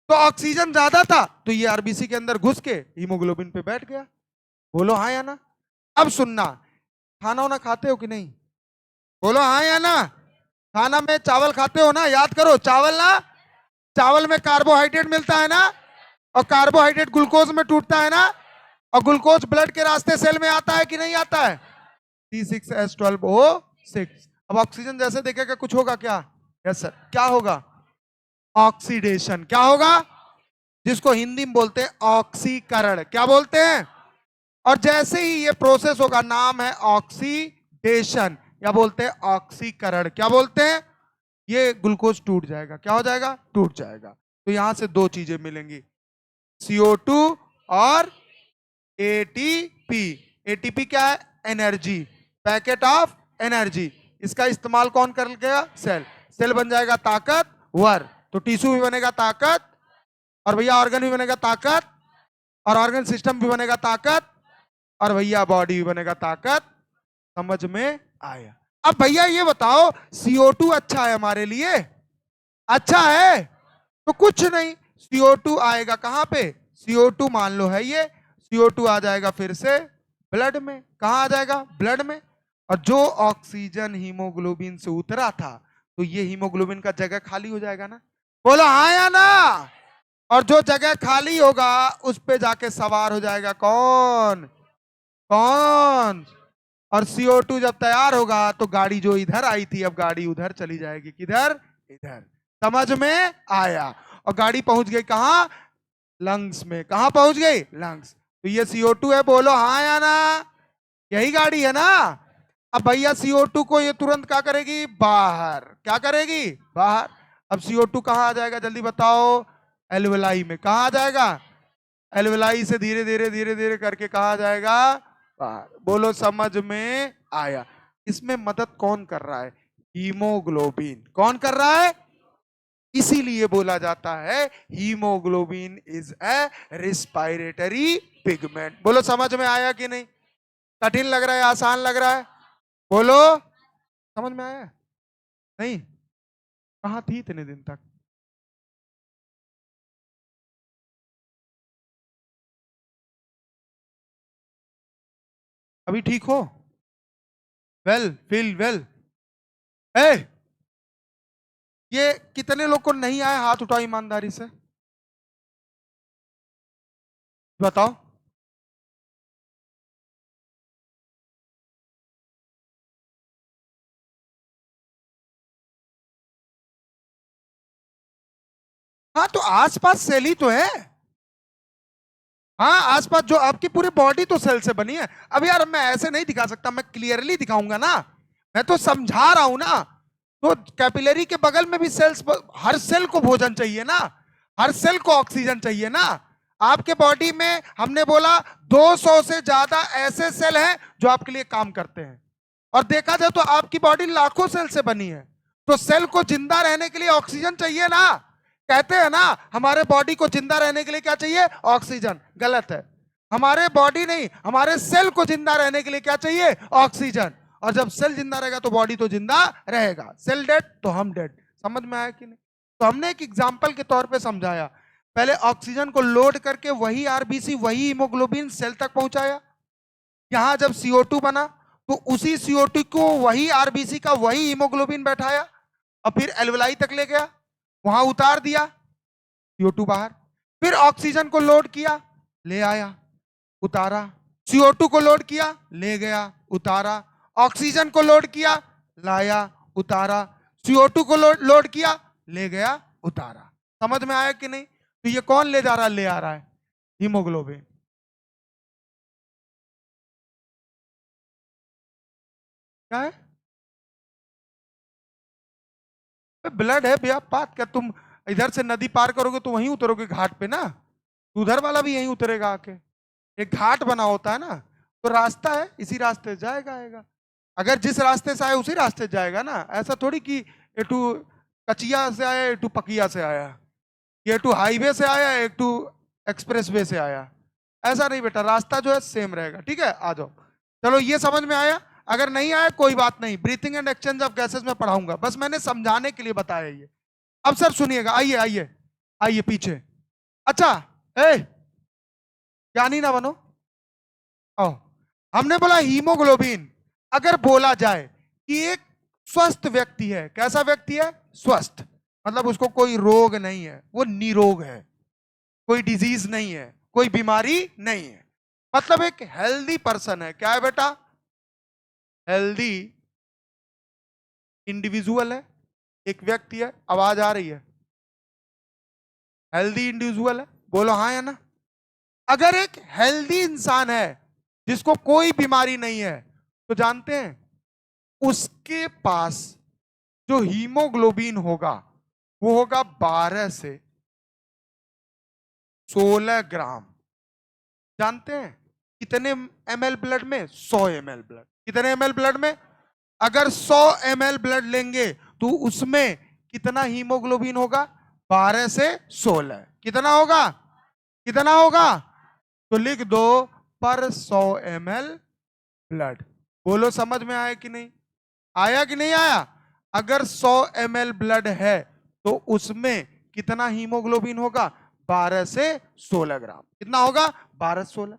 तो ऑक्सीजन ज्यादा था तो ये आरबीसी के अंदर घुस के हीमोग्लोबिन पे बैठ गया। बोलो हाँ या ना। अब सुनना, खाना वाना खाते हो कि नहीं? बोलो हाँ या ना। खाना में चावल खाते हो ना? याद करो, चावल ना, चावल में कार्बोहाइड्रेट मिलता है ना, और कार्बोहाइड्रेट ग्लूकोज में टूटता है ना, और ग्लूकोज ब्लड के रास्ते सेल में आता है कि नहीं आता है? C6H12O6। अब ऑक्सीजन जैसे देखेगा कुछ होगा क्या? Yes sir. क्या होगा? ऑक्सीडेशन। क्या होगा? जिसको हिंदी में बोलते हैं ऑक्सीकरण। क्या बोलते हैं? और जैसे ही ये प्रोसेस होगा, नाम है ऑक्सीडेशन, या बोलते हैं ऑक्सीकरण। क्या बोलते हैं? ये ग्लूकोज टूट जाएगा। क्या हो जाएगा? टूट जाएगा। तो यहां से दो चीजें मिलेंगी, CO2 और ATP। ATP क्या है? Energy, packet of energy. इसका इस्तेमाल कौन कर गया? सेल। सेल बन जाएगा ताकतवर, तो टिश्यू भी बनेगा ताकत, और भैया ऑर्गन भी बनेगा ताकत, और ऑर्गन सिस्टम भी बनेगा ताकत, और भैया बॉडी भी बनेगा ताकत। समझ में आया? अब भैया ये बताओ, CO2 अच्छा है हमारे लिए? अच्छा है? तो कुछ नहीं, CO2 आएगा कहां पे? CO2 मान लो है ये, CO2 आ जाएगा फिर से ब्लड में। कहां आ जाएगा? ब्लड में। और जो ऑक्सीजन हीमोग्लोबिन से उतरा था, तो ये हीमोग्लोबिन का जगह खाली हो जाएगा ना? बोलो हाँ या ना। और जो जगह खाली होगा उस पे जाके सवार हो जाएगा कौन? कौन? और CO2 जब तैयार होगा तो गाड़ी जो इधर आई थी, अब गाड़ी उधर चली जाएगी। किधर? इधर। समझ में आया? और गाड़ी पहुंच गई कहां? लंग्स में। कहां पहुंच गई? लंग्स। तो ये CO2 है। बोलो हाँ या ना। यही गाड़ी है ना? अब भैया CO2 को ये तुरंत क्या करेगी? बाहर। क्या करेगी? बाहर। अब CO2 कहां आ जाएगा? जल्दी बताओ। एल्वेलाई में। कहां आ जाएगा? एल्वेलाई से धीरे धीरे धीरे धीरे करके कहा जाएगा? बाहर। बोलो समझ में आया? इसमें मदद कौन कर रहा है? हीमोग्लोबिन। कौन कर रहा है? इसीलिए बोला जाता है haemoglobin is a respiratory pigment. बोलो समझ में आया कि नहीं? कठिन लग रहा है, आसान लग रहा है? बोलो समझ में आया? नहीं? कहां थी इतने दिन तक? अभी ठीक हो? Well, feel well. ए, ये कितने लोग को नहीं आया? हाथ उठाओ ईमानदारी से, बताओ। हाँ तो आसपास सेल ही तो है। हाँ आसपास जो आपकी पूरी बॉडी तो सेल से बनी है। अब यार मैं ऐसे नहीं दिखा सकता, मैं क्लियरली दिखाऊंगा ना, मैं तो समझा रहा हूं ना। तो कैपिलरी के बगल में भी सेल्स, हर सेल को भोजन चाहिए ना, हर सेल को ऑक्सीजन चाहिए ना। आपके बॉडी में हमने बोला 200 से ज्यादा ऐसे सेल हैं जो आपके लिए काम करते हैं, और देखा जाए तो आपकी बॉडी लाखों सेल से बनी है। तो सेल को जिंदा रहने के लिए ऑक्सीजन चाहिए ना। कहते हैं ना हमारे बॉडी को जिंदा रहने के लिए क्या चाहिए? ऑक्सीजन। गलत है। हमारे बॉडी नहीं, हमारे सेल को जिंदा रहने के लिए क्या चाहिए? ऑक्सीजन। और जब सेल जिंदा रहेगा तो बॉडी तो जिंदा रहेगा। सेल डेड तो हम डेड। समझ में आया कि नहीं? तो हमने एक एग्जांपल के तौर पे समझाया। पहले ऑक्सीजन को लोड करके वही आरबीसी, वही हीमोग्लोबिन सेल तक पहुंचाया। यहां जब CO2 बना तो उसी CO2 को वही आरबीसी का वही हीमोग्लोबिन बैठाया, और फिर एल्वेलाई तक ले गया, वहां उतार दिया, CO2 बाहर। फिर ऑक्सीजन को लोड किया, ले आया, उतारा। CO2 को लोड किया, ले गया, उतारा। ऑक्सीजन को लोड किया, लाया, उतारा। CO2 को लोड किया, ले गया, उतारा। समझ में आया कि नहीं? तो ये कौन ले जा रहा है? ले आ रहा है हीमोग्लोबिन। क्या है? ब्लड है भैया। बात क्या, तुम इधर से नदी पार करोगे तो वहीं उतरोगे घाट पे ना, तो उधर वाला भी यहीं उतरेगा आके। एक घाट बना होता है ना, तो रास्ता है, इसी रास्ते से जाएगा आएगा। अगर जिस रास्ते से आए उसी रास्ते से जाएगा ना। ऐसा थोड़ी कि ए टू कचिया से आया, ए टू पकिया से आया, ये टू हाईवे से आया, एक टू एक्सप्रेस वे से आया। ऐसा नहीं बेटा, रास्ता जो है सेम रहेगा। ठीक है, आ जाओ। चलो ये समझ में आया। अगर नहीं आया कोई बात नहीं, breathing and exchange of gases में पढ़ाऊंगा, बस मैंने समझाने के लिए बताया ये। अब सर सुनिएगा, आइए आइए आइए पीछे। अच्छा, ए ज्ञानी ना बनो। ओ, हमने बोला हीमोग्लोबिन। अगर बोला जाए कि एक स्वस्थ व्यक्ति है, कैसा व्यक्ति है? स्वस्थ, मतलब उसको कोई रोग नहीं है, वो निरोग है, कोई डिजीज नहीं है, कोई बीमारी नहीं है, मतलब एक हेल्दी पर्सन है। क्या है बेटा? हेल्दी इंडिविजुअल है, एक व्यक्ति है। आवाज आ रही है? हेल्दी इंडिविजुअल है, बोलो हाँ या ना। अगर एक हेल्दी इंसान है जिसको कोई बीमारी नहीं है, तो जानते हैं उसके पास जो हीमोग्लोबिन होगा वो होगा 12 से 16 ग्राम। जानते हैं कितने ml ब्लड में? 100 ml ब्लड। कितने ml ब्लड में? अगर 100 ml ब्लड लेंगे तो उसमें कितना हीमोग्लोबिन होगा? 12 से 16। कितना होगा? कितना होगा? तो लिख दो, पर 100 ml ब्लड। बोलो समझ में आया कि नहीं? आया कि नहीं आया? अगर 100 ml ब्लड है तो उसमें कितना हीमोग्लोबिन होगा? 12 से 16 ग्राम। कितना होगा? 12 से 16।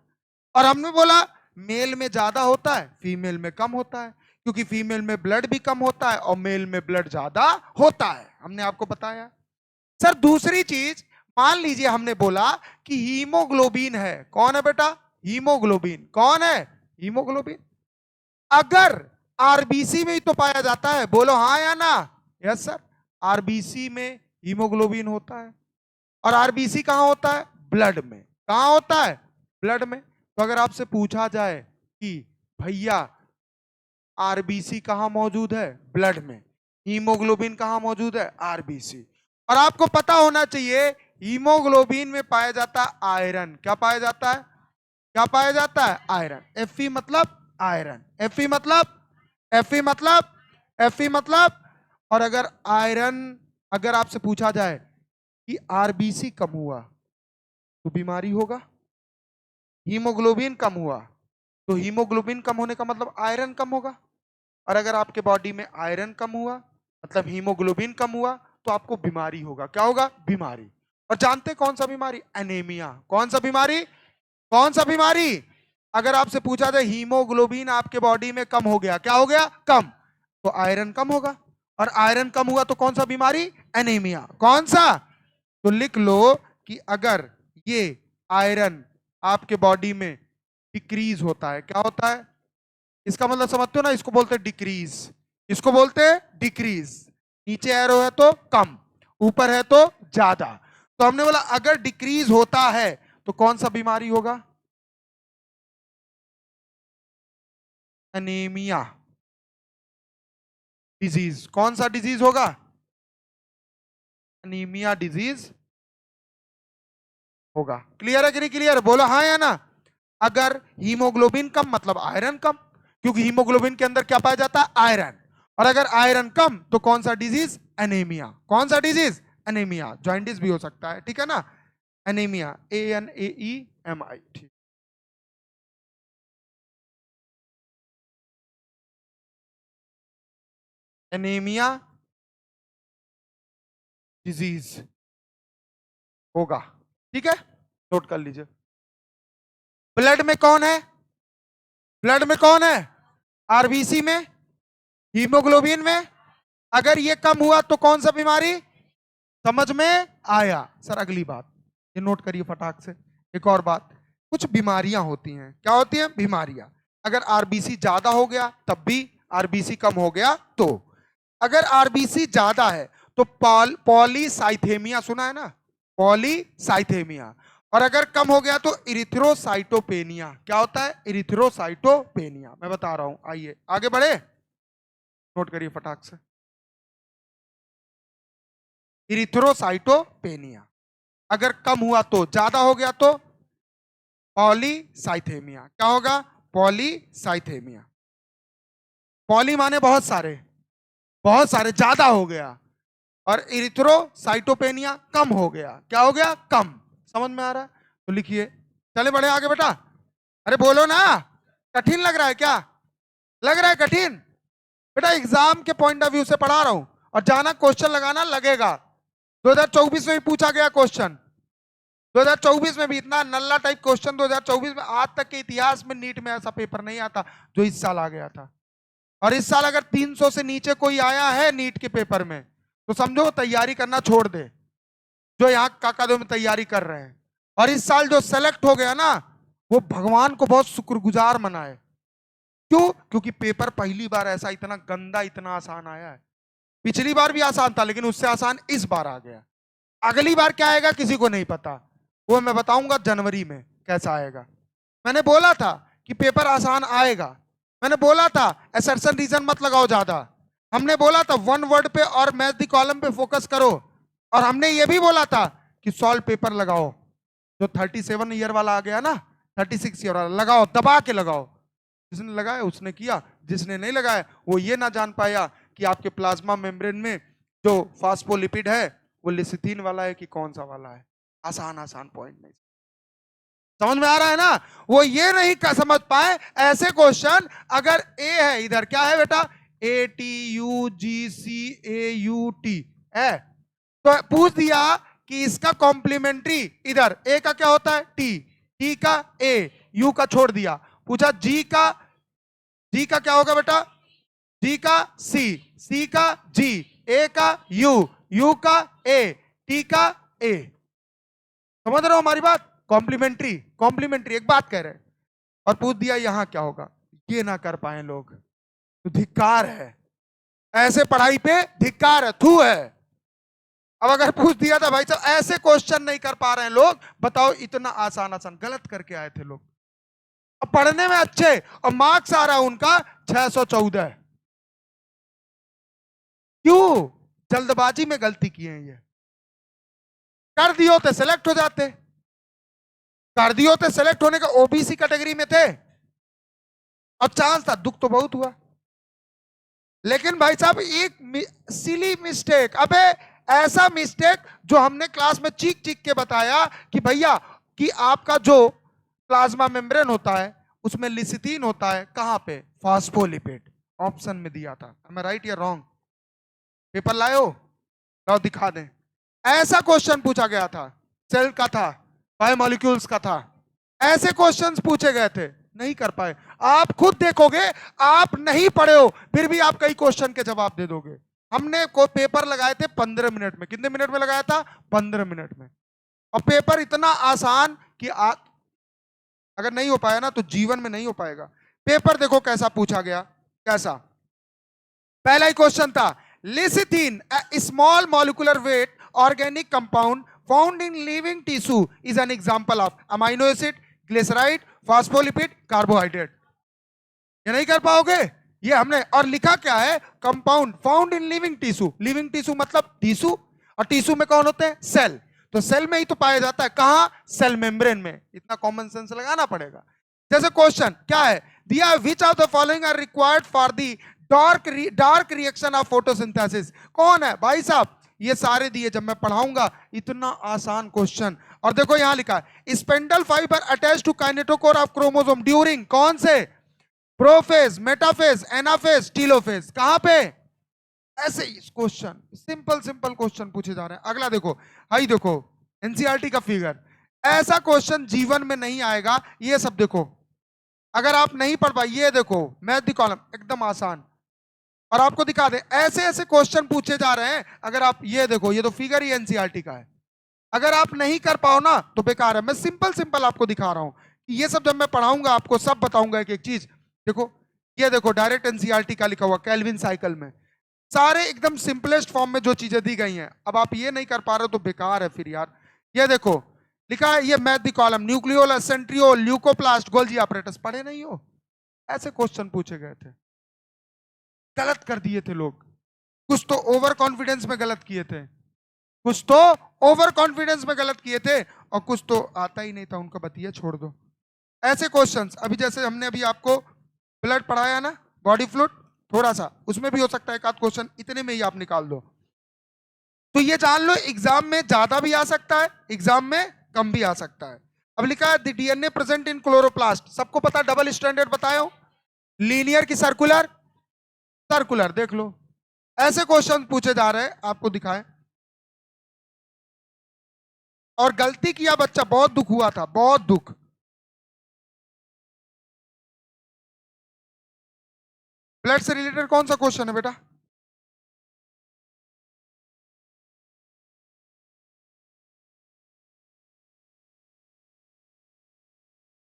और हमने बोला मेल में ज्यादा होता है, फीमेल में कम होता है, क्योंकि फीमेल में ब्लड भी कम होता है और मेल में ब्लड ज्यादा होता है। हमने आपको बताया। सर दूसरी चीज, मान लीजिए हमने बोला कि हीमोग्लोबिन है। कौन है बेटा? हीमोग्लोबिन। कौन है? हीमोग्लोबिन। अगर आरबीसी में ही तो पाया जाता है, बोलो हाँ या ना। यस सर, आरबीसी में हीमोग्लोबिन होता है। और आरबीसी कहां होता है? ब्लड में। कहां होता है? ब्लड में। तो अगर आपसे पूछा जाए कि भैया आरबीसी कहां मौजूद है? ब्लड में। हीमोग्लोबिन कहां मौजूद है? आरबीसी। और आपको पता होना चाहिए हीमोग्लोबिन में पाया जाता है आयरन। क्या पाया जाता है? क्या पाया जाता है? आयरन। Fe मतलब आयरन। Fe मतलब, Fe मतलब, Fe मतलब। और अगर आयरन, अगर आपसे पूछा जाए कि आरबीसी कम हुआ तो बीमारी होगा, हीमोग्लोबिन कम हुआ तो हीमोग्लोबिन कम होने का मतलब आयरन कम होगा। और अगर आपके बॉडी में आयरन कम हुआ मतलब हीमोग्लोबिन कम हुआ तो आपको बीमारी होगा। क्या होगा? बीमारी। और जानते कौन सा बीमारी? एनीमिया। कौन सा बीमारी? कौन सा बीमारी? अगर आपसे पूछा जाए हीमोग्लोबिन आपके बॉडी में कम हो गया, क्या हो गया? कम, तो आयरन कम होगा। और आयरन कम हुआ तो कौन सा बीमारी? एनीमिया। कौन सा? तो लिख लो कि अगर ये आयरन आपके बॉडी में डिक्रीज होता है, क्या होता है? इसका मतलब समझते हो ना, इसको बोलते हैं डिक्रीज। इसको बोलते हैं डिक्रीज। नीचे एरो है तो कम, ऊपर है तो ज्यादा। तो हमने बोला अगर डिक्रीज होता है तो कौन सा बीमारी होगा? Anaemia disease. कौन सा डिजीज होगा? एनीमिया डिजीज होगा। क्लियर है कि नहीं क्लियर? बोलो हाँ या ना। अगर हीमोग्लोबिन कम मतलब आयरन कम, क्योंकि हीमोग्लोबिन के अंदर क्या पाया जाता है? आयरन। और अगर आयरन कम तो कौन सा डिजीज? एनीमिया। कौन सा डिजीज? एनीमिया। जॉइंटिस भी हो सकता है, ठीक है ना। Anaemia, ANAEMI। ठीक, एनीमिया डिजीज होगा। ठीक है, नोट कर लीजिए। ब्लड में कौन है? ब्लड में कौन है? आरबीसी में, हीमोग्लोबिन में। अगर ये कम हुआ तो कौन सा बीमारी? समझ में आया? सर अगली बात ये नोट करिए फटाक से। एक और बात, कुछ बीमारियां होती हैं। क्या होती हैं? बीमारियां। अगर आरबीसी ज्यादा हो गया तब भी, आरबीसी कम हो गया तो। अगर आरबीसी ज्यादा है तो पॉलीसाइथेमिया सुना है ना, पॉलीसाइथेमिया। और अगर कम हो गया तो इरिथ्रोसाइटोपेनिया। क्या होता है? इरिथ्रोसाइटोपेनिया। मैं बता रहा हूं, आइए आगे बढ़े, नोट करिए फटाक से। इरिथ्रोसाइटोपेनिया अगर कम हुआ तो, ज्यादा हो गया तो पॉलीसाइथेमिया। क्या होगा? पॉलीसाइथेमिया। पॉली माने बहुत सारे, बहुत सारे, ज्यादा हो गया। और इरिथ्रोसाइटोपेनिया कम हो गया। क्या हो गया? कम। समझ में आ रहा है? तो लिखिए, चले बढ़े आगे बेटा। अरे बोलो ना, कठिन लग रहा है क्या? लग रहा है कठिन? बेटा एग्जाम के पॉइंट ऑफ व्यू से पढ़ा रहा हूं, और जाना क्वेश्चन लगाना लगेगा। 2024 में भी पूछा गया क्वेश्चन, 2024 में भी इतना नल्ला टाइप क्वेश्चन 2024 में, आज तक के इतिहास में नीट में ऐसा पेपर नहीं आता जो इस साल आ गया था। और इस साल अगर 300 से नीचे कोई आया है नीट के पेपर में तो समझो तैयारी करना छोड़ दे, जो यहाँ काकादो में तैयारी कर रहे हैं। और इस साल जो सेलेक्ट हो गया ना, वो भगवान को बहुत शुक्रगुजार मनाए। क्यों? क्योंकि पेपर पहली बार ऐसा इतना गंदा, इतना आसान आया है। पिछली बार भी आसान था, लेकिन उससे आसान इस बार आ गया। अगली बार क्या आएगा किसी को नहीं पता, वो मैं बताऊंगा जनवरी में कैसा आएगा। मैंने बोला था कि पेपर आसान आएगा, मैंने बोला था असर्शन रीजन मत लगाओ ज्यादा, हमने बोला था वन वर्ड पे और मैथ द कॉलम पे फोकस करो, और हमने ये भी बोला था कि सॉल्व पेपर लगाओ। जो 37 ईयर वाला आ गया ना, 36 ईयर वाला लगाओ, दबा के लगाओ। जिसने लगाया उसने किया, जिसने नहीं लगाया वो ये ना जान पाया कि आपके प्लाज्मा मेम्ब्रेन में जो फास्फोलिपिड है वो लिसिथीन वाला है कि कौन सा वाला है। आसान आसान पॉइंट नहीं समझ में आ रहा है ना, वो ये नहीं समझ पाए। ऐसे क्वेश्चन अगर ए है, इधर क्या है बेटा, ATUGCAUT है, तो पूछ दिया कि इसका कॉम्प्लीमेंट्री इधर ए का क्या होता है, टी का ए, यू का छोड़ दिया, पूछा जी का क्या होगा बेटा, जी का सी का जी, ए का यू का ए, टी का ए। समझ रहे हो हमारी बात? कॉम्प्लीमेंट्री, कॉम्प्लीमेंट्री एक बात कह रहे हैं। और पूछ दिया यहां क्या होगा, ये ना कर पाए लोग तो धिक्कार है, ऐसे पढ़ाई पे धिक्कार है, थू है। अब अगर पूछ दिया था भाई साहब ऐसे क्वेश्चन नहीं कर पा रहे हैं लोग, बताओ इतना आसान आसान गलत करके आए थे लोग, अब पढ़ने में अच्छे और मार्क्स आ रहा है उनका 614। क्यों? जल्दबाजी में गलती किए हैं ये। कर दिए होते सेलेक्ट हो जाते, कर दिए होते सेलेक्ट होने का, ओबीसी कैटेगरी में थे और चांस था। दुख तो बहुत हुआ, लेकिन भाई साहब एक सिली मिस्टेक, अबे ऐसा मिस्टेक जो हमने क्लास में चीख चीख के बताया कि भैया कि आपका जो प्लाज्मा मेम्ब्रेन होता है उसमें लिसिथीन होता है, कहां पे, फास्फोलिपिड। ऑप्शन में दिया था, मैं राइट या रॉन्ग? पेपर लाए हो? लाओ दिखा दें। ऐसा क्वेश्चन पूछा गया था, सेल का था, बायोमोलिक्यूल्स का था, ऐसे क्वेश्चंस पूछे गए थे, नहीं कर पाए। आप खुद देखोगे, आप नहीं पढ़े हो फिर भी आप कई क्वेश्चन के जवाब दे दोगे। हमने को पेपर लगाए थे 15 मिनट में, कितने मिनट में लगाया था, 15 मिनट में। और पेपर इतना आसान कि अगर नहीं हो पाया ना तो जीवन में नहीं हो पाएगा। पेपर देखो कैसा पूछा गया, कैसा। पहला ही क्वेश्चन था, लिसिथीन a small molecular weight organic compound found in living tissue is an example of amino acid, glyceride, phospholipid, carbohydrate। ये नहीं कर पाओगे, ये हमने। और लिखा क्या है, compound found in living tissue. Living tissue मतलब टिश्यू, और टिश्यू में कौन होते हैं, सेल। तो सेल में ही तो पाया जाता है, कहां, सेल मेम्ब्रेन में। इतना कॉमन सेंस लगाना पड़ेगा। जैसे क्वेश्चन क्या है दिया, which of the following are required for the dark reaction of photosynthesis. कौन है भाई साहब, ये सारे दिए, जब मैं पढ़ाऊंगा इतना आसान क्वेश्चन। और देखो यहां लिखा है, spindle fibre attach to kinetochore of chromosome during कौन से, प्रोफेज, मेटाफेज, एनाफेज, टीलोफेज। कहां पे, ऐसे क्वेश्चन, सिंपल सिंपल क्वेश्चन पूछे जा रहे हैं। अगला देखो, हाई देखो एनसीईआरटी का फिगर, ऐसा क्वेश्चन जीवन में नहीं आएगा। ये सब देखो, अगर आप नहीं पढ़ पाए, ये देखो मैथ द कॉलम एकदम आसान। और आपको दिखा दे, ऐसे ऐसे क्वेश्चन पूछे जा रहे हैं। अगर आप ये देखो, ये तो फिगर ही एनसीईआरटी का है। अगर आप नहीं कर पाओ ना तो बेकार है। मैं सिंपल सिंपल आपको दिखा रहा हूं, ये सब जब मैं पढ़ाऊंगा आपको सब बताऊंगा एक एक चीज। देखो ये देखो, डायरेक्ट एनसीईआरटी का लिखा हुआ, केल्विन साइकिल में सारे एकदम सिंपलेस्ट फॉर्म में जो चीजें दी गई हैं। अब आप ये नहीं कर पा रहे हो तो बेकार है फिर यार। ये देखो लिखा है, ये match the column, nucleolus, centriole, leucoplast, Golgi apparatus। पढ़े नहीं हो? ऐसे क्वेश्चन पूछे गए थे, गलत कर दिए थे लोग। कुछ तो ओवर कॉन्फिडेंस में गलत किए थे, कुछ तो ओवर कॉन्फिडेंस में गलत किए थे, और कुछ तो आता ही नहीं था उनका, बतिया छोड़ दो। ऐसे क्वेश्चंस अभी जैसे हमने अभी आपको ब्लड पढ़ाया ना, बॉडी फ्लूइड, थोड़ा सा उसमें भी हो सकता है एक आध क्वेश्चन, इतने में ही आप निकाल दो। तो ये जान लो एग्जाम में ज्यादा भी आ सकता है, एग्जाम में कम भी आ सकता है। अब लिखा है the DNA present in chloroplast, सबको पता डबल स्टैंडर्ड बताया हूं, लीनियर की सर्कुलर, सर्कुलर देख लो। ऐसे क्वेश्चन पूछे जा रहे हैं, आपको दिखाएं। और गलती किया बच्चा, बहुत दुख हुआ था, बहुत दुख। ब्लड से रिलेटेड कौन सा क्वेश्चन है बेटा?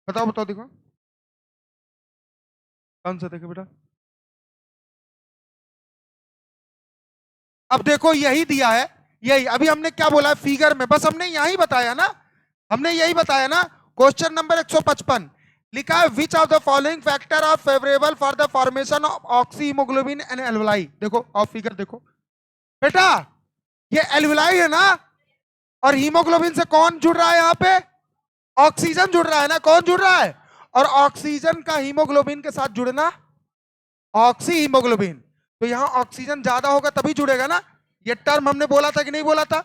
बताओ बताओ, देखो कौन सा देखे बेटा। अब देखो यही दिया है, यही अभी हमने क्या बोला है फिगर में, बस हमने यही बताया ना, हमने यही बताया ना। क्वेश्चन नंबर 155 लिखा है which of the following factor are favourable for the formation of oxy haemoglobin and alveoli. देखो और फिगर देखो बेटा, ये एल्वलाई है ना, और हीमोग्लोबिन से कौन जुड़ रहा है यहाँ पे? ऑक्सीजन जुड़ रहा है ना, कौन जुड़ रहा है? और ऑक्सीजन का हीमोग्लोबिन के साथ जुड़ना ऑक्सी हीमोग्लोबिन, तो यहां ऑक्सीजन ज्यादा होगा तभी जुड़ेगा ना, ये टर्म हमने बोला था कि नहीं बोला था?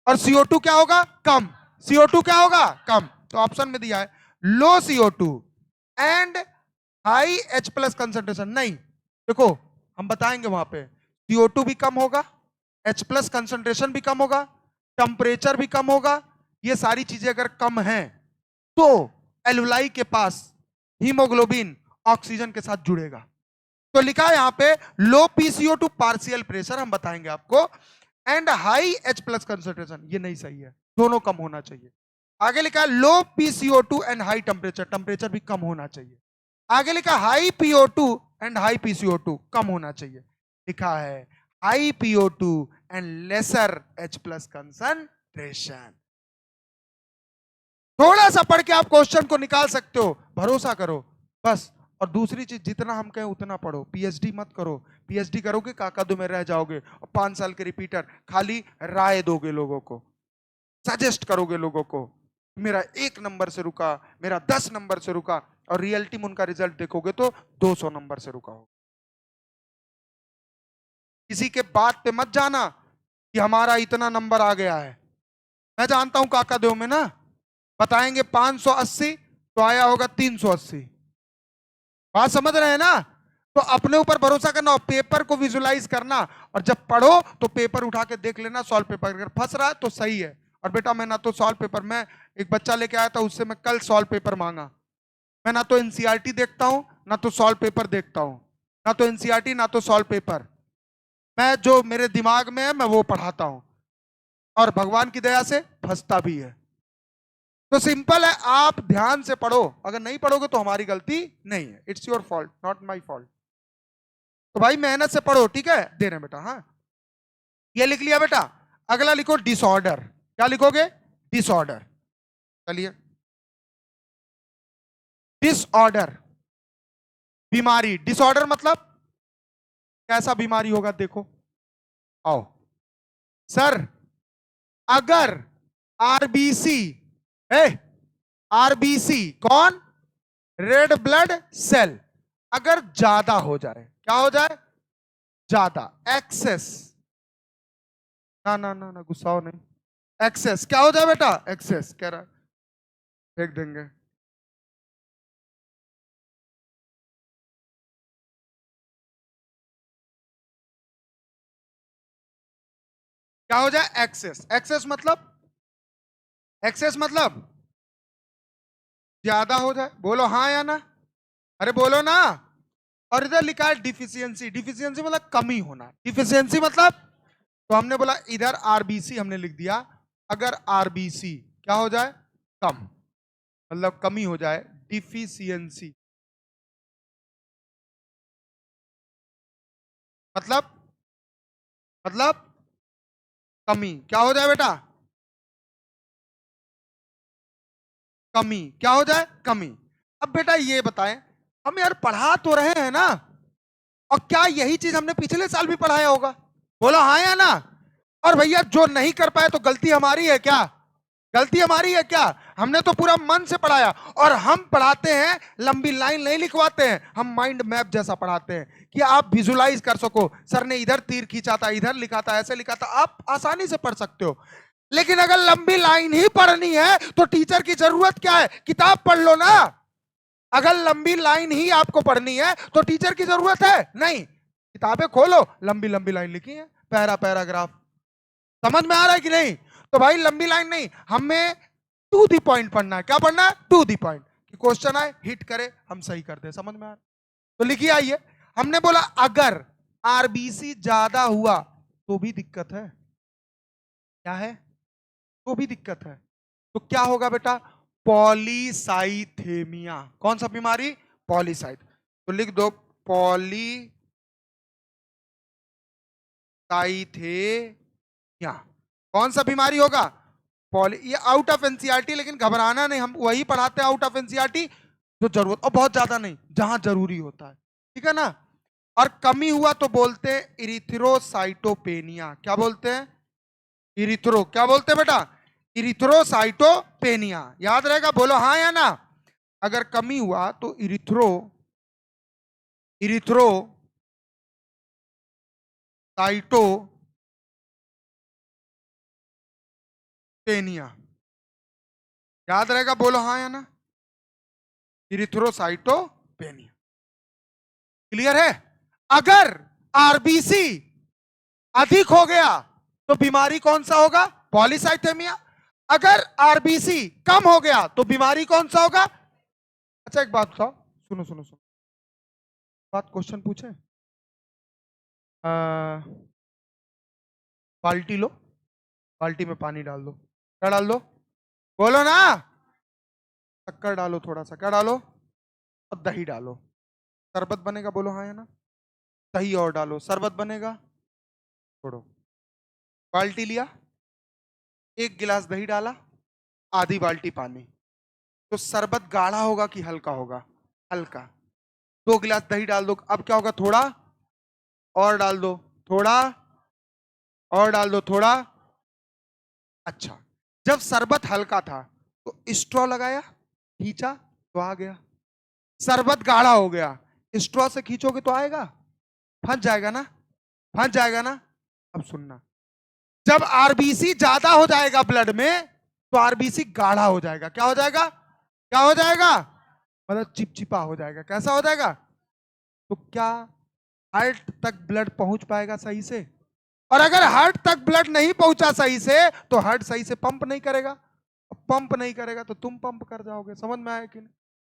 और CO2 क्या होगा? कम। CO2 क्या होगा? कम। तो ऑप्शन में दिया है लो CO2 and high H+ concentration. नहीं, देखो हम बताएंगे वहां पे CO2 भी कम होगा, H+ कंसंट्रेशन भी कम होगा, टेम्परेचर भी कम होगा। ये सारी चीजें अगर कम हैं तो एल्वलाई के पास हीमोग्लोबिन ऑक्सीजन के साथ जुड़ेगा। तो लिखा है यहां पे लो PCO2 पार्शियल प्रेशर, हम बताएंगे आपको, एंड हाई H+ कंसंट्रेशन, ये नहीं सही है, दोनों कम होना चाहिए। आगे लिखा है लो PCO2 and high temperature, temperature भी कम होना चाहिए। आगे लिखा high PO2 and high PCO2, कम होना चाहिए। लिखा है high PO2 and lesser H+ concentration. थोड़ा सा पढ़ के आप क्वेश्चन को निकाल सकते हो, भरोसा करो बस। और दूसरी चीज, जितना हम कहें उतना पढ़ो, पीएचडी मत करो। पीएचडी करोगे काकादू में रह जाओगे, और 5 साल के रिपीटर, खाली राय दोगे लोगों को, सजेस्ट करोगे लोगों को, मेरा 1 नंबर से रुका, मेरा 10 नंबर से रुका, और रियलिटी में उनका रिजल्ट देखोगे तो 200 नंबर से रुका हो। किसी के बात पे मत जाना कि हमारा इतना नंबर आ गया है। मैं जानता हूं काकादेव में ना, बताएंगे 580 तो आया होगा 380। बात समझ रहे हैं ना? तो अपने ऊपर भरोसा करना और पेपर को विजुलाइज करना, और जब पढ़ो तो पेपर उठा के देख लेना, सॉल्व पेपर अगर फंस रहा है तो सही है। और बेटा मैं ना तो सॉल्व पेपर, मैं एक बच्चा लेके आया था, उससे मैं कल सॉल्व पेपर मांगा। मैं ना तो एनसीईआरटी देखता हूं, ना तो सॉल्व पेपर देखता हूं, ना तो एनसीईआरटी ना तो सॉल्व पेपर, मैं जो मेरे दिमाग में है मैं वो पढ़ाता हूं, और भगवान की दया से फंसता भी है। तो सिंपल है, आप ध्यान से पढ़ो, अगर नहीं पढ़ोगे तो हमारी गलती नहीं है, it's your fault not my fault. तो भाई मेहनत से पढ़ो, ठीक है, दे रहे बेटा। हाँ ये लिख लिया बेटा। अगला लिखो डिसऑर्डर, क्या लिखोगे? डिसऑर्डर। चलिए, डिसऑर्डर बीमारी, डिसऑर्डर मतलब कैसा बीमारी होगा, देखो आओ सर। अगर आरबीसी है, आरबीसी कौन? रेड ब्लड सेल अगर ज्यादा हो जाए, क्या हो जाए? ज्यादा, एक्सेस, ना ना ना ना गुस्साओ नहीं, एक्सेस क्या हो जाए बेटा? एक्सेस कह रहा है, देख देंगे। क्या हो जाए? एक्सेस। एक्सेस मतलब, एक्सेस मतलब ज्यादा हो जाए, बोलो हाँ या ना, अरे बोलो ना। और इधर लिखा है डिफिशियंसी, डिफिशियंसी मतलब कमी होना, डिफिशियंसी मतलब, तो हमने बोला इधर आरबीसी हमने लिख दिया, अगर आरबीसी क्या हो जाए? कम, मतलब कमी हो जाए, डिफिशियंसी मतलब मतलब कमी। क्या हो जाए बेटा? कमी। क्या हो जाए? कमी। अब बेटा ये बताएं, हम यार पढ़ा तो रहे हैं ना, और क्या यही चीज हमने पिछले साल भी पढ़ाया होगा? बोलो हाँ या ना। और भैया जो नहीं कर पाए तो गलती हमारी है क्या? गलती हमारी है क्या? हमने तो पूरा मन से पढ़ाया। और हम पढ़ाते हैं, लंबी लाइन नहीं लिखवाते हैं, हम माइंड मैप जैसा पढ़ाते हैं कि आप विजुलाइज कर सको। सर ने इधर तीर खींचा था, इधर लिखा था, ऐसे लिखा था, आप आसानी से पढ़ सकते हो। लेकिन अगर लंबी लाइन ही पढ़नी है तो टीचर की जरूरत क्या है? किताब पढ़ लो ना। अगर लंबी लाइन ही आपको पढ़नी है तो टीचर की जरूरत है नहीं। किताबें खोलो, लंबी लंबी लाइन लिखी है, पैराग्राफ। समझ में आ रहा है कि नहीं? तो भाई लंबी लाइन नहीं, हमें टू दी पॉइंट पढ़ना है। क्या पढ़ना है? To the point. कि क्वेश्चन आए, हिट करे, हम सही कर दे। समझ में आ रहा है? तो लिखिए आइए। हमने बोला अगर आरबीसी ज्यादा हुआ तो भी दिक्कत है। क्या है? तो भी दिक्कत है। तो क्या होगा बेटा? पॉलीसाइथेमिया। कौन सा बीमारी? पॉलीसाइथ। तो लिख दो पॉलीसाइथेमिया। कौन सा बीमारी होगा? पॉली। ये आउट ऑफ एनसीईआरटी, लेकिन घबराना नहीं, हम वही पढ़ाते हैं आउट ऑफ एनसीईआरटी जो जरूरत, और बहुत ज्यादा नहीं, जहां जरूरी होता है। ठीक है ना? और कमी हुआ तो बोलते हैं इरिथ्रोसाइटोपेनिया। क्या बोलते हैं? इरिथ्रो। क्या बोलते हैं बेटा? इरिथ्रोसाइटोपेनिया। याद रहेगा? बोलो हाँ या ना। अगर कमी हुआ तो इरिथ्रोसाइटोपेनिया। याद रहेगा? बोलो हाँ या ना। इरिथ्रोसाइटोपेनिया। क्लियर है? अगर आरबीसी अधिक हो गया तो बीमारी कौन सा होगा? पॉलीसाइथेमिया। अगर आरबीसी कम हो गया तो बीमारी कौन सा होगा? अच्छा एक बात बताओ, सुनो सुनो सुनो, बात क्वेश्चन पूछे। बाल्टी लो, बाल्टी में पानी डाल दो। क्या डाल दो? बोलो ना। शक्कर डालो, थोड़ा सा क्या डालो? और दही डालो। शरबत बनेगा। बोलो हाँ या ना। दही और डालो, शरबत बनेगा। छोड़ो। बाल्टी लिया, एक गिलास दही डाला, आधी बाल्टी पानी। तो शरबत गाढ़ा होगा कि हल्का होगा? हल्का। 2 गिलास दही डाल दो, अब क्या होगा? थोड़ा और डाल दो, थोड़ा और डाल दो, थोड़ा। अच्छा, जब शरबत हल्का था तो स्ट्रॉ लगाया, खींचा तो आ गया। शरबत गाढ़ा हो गया, स्ट्रॉ से खींचोगे तो आएगा? फंस जाएगा ना, फंस जाएगा ना। अब सुनना, जब आरबीसी ज्यादा हो जाएगा ब्लड में तो आरबीसी गाढ़ा हो जाएगा। क्या हो जाएगा? क्या हो जाएगा? मतलब चिपचिपा हो जाएगा। कैसा हो जाएगा? तो क्या हार्ट तक ब्लड पहुंच पाएगा सही से? और अगर हार्ट तक ब्लड नहीं पहुंचा सही से तो हार्ट सही से पंप नहीं करेगा। पंप नहीं करेगा तो तुम पंप कर जाओगे। समझ में आया कि नहीं?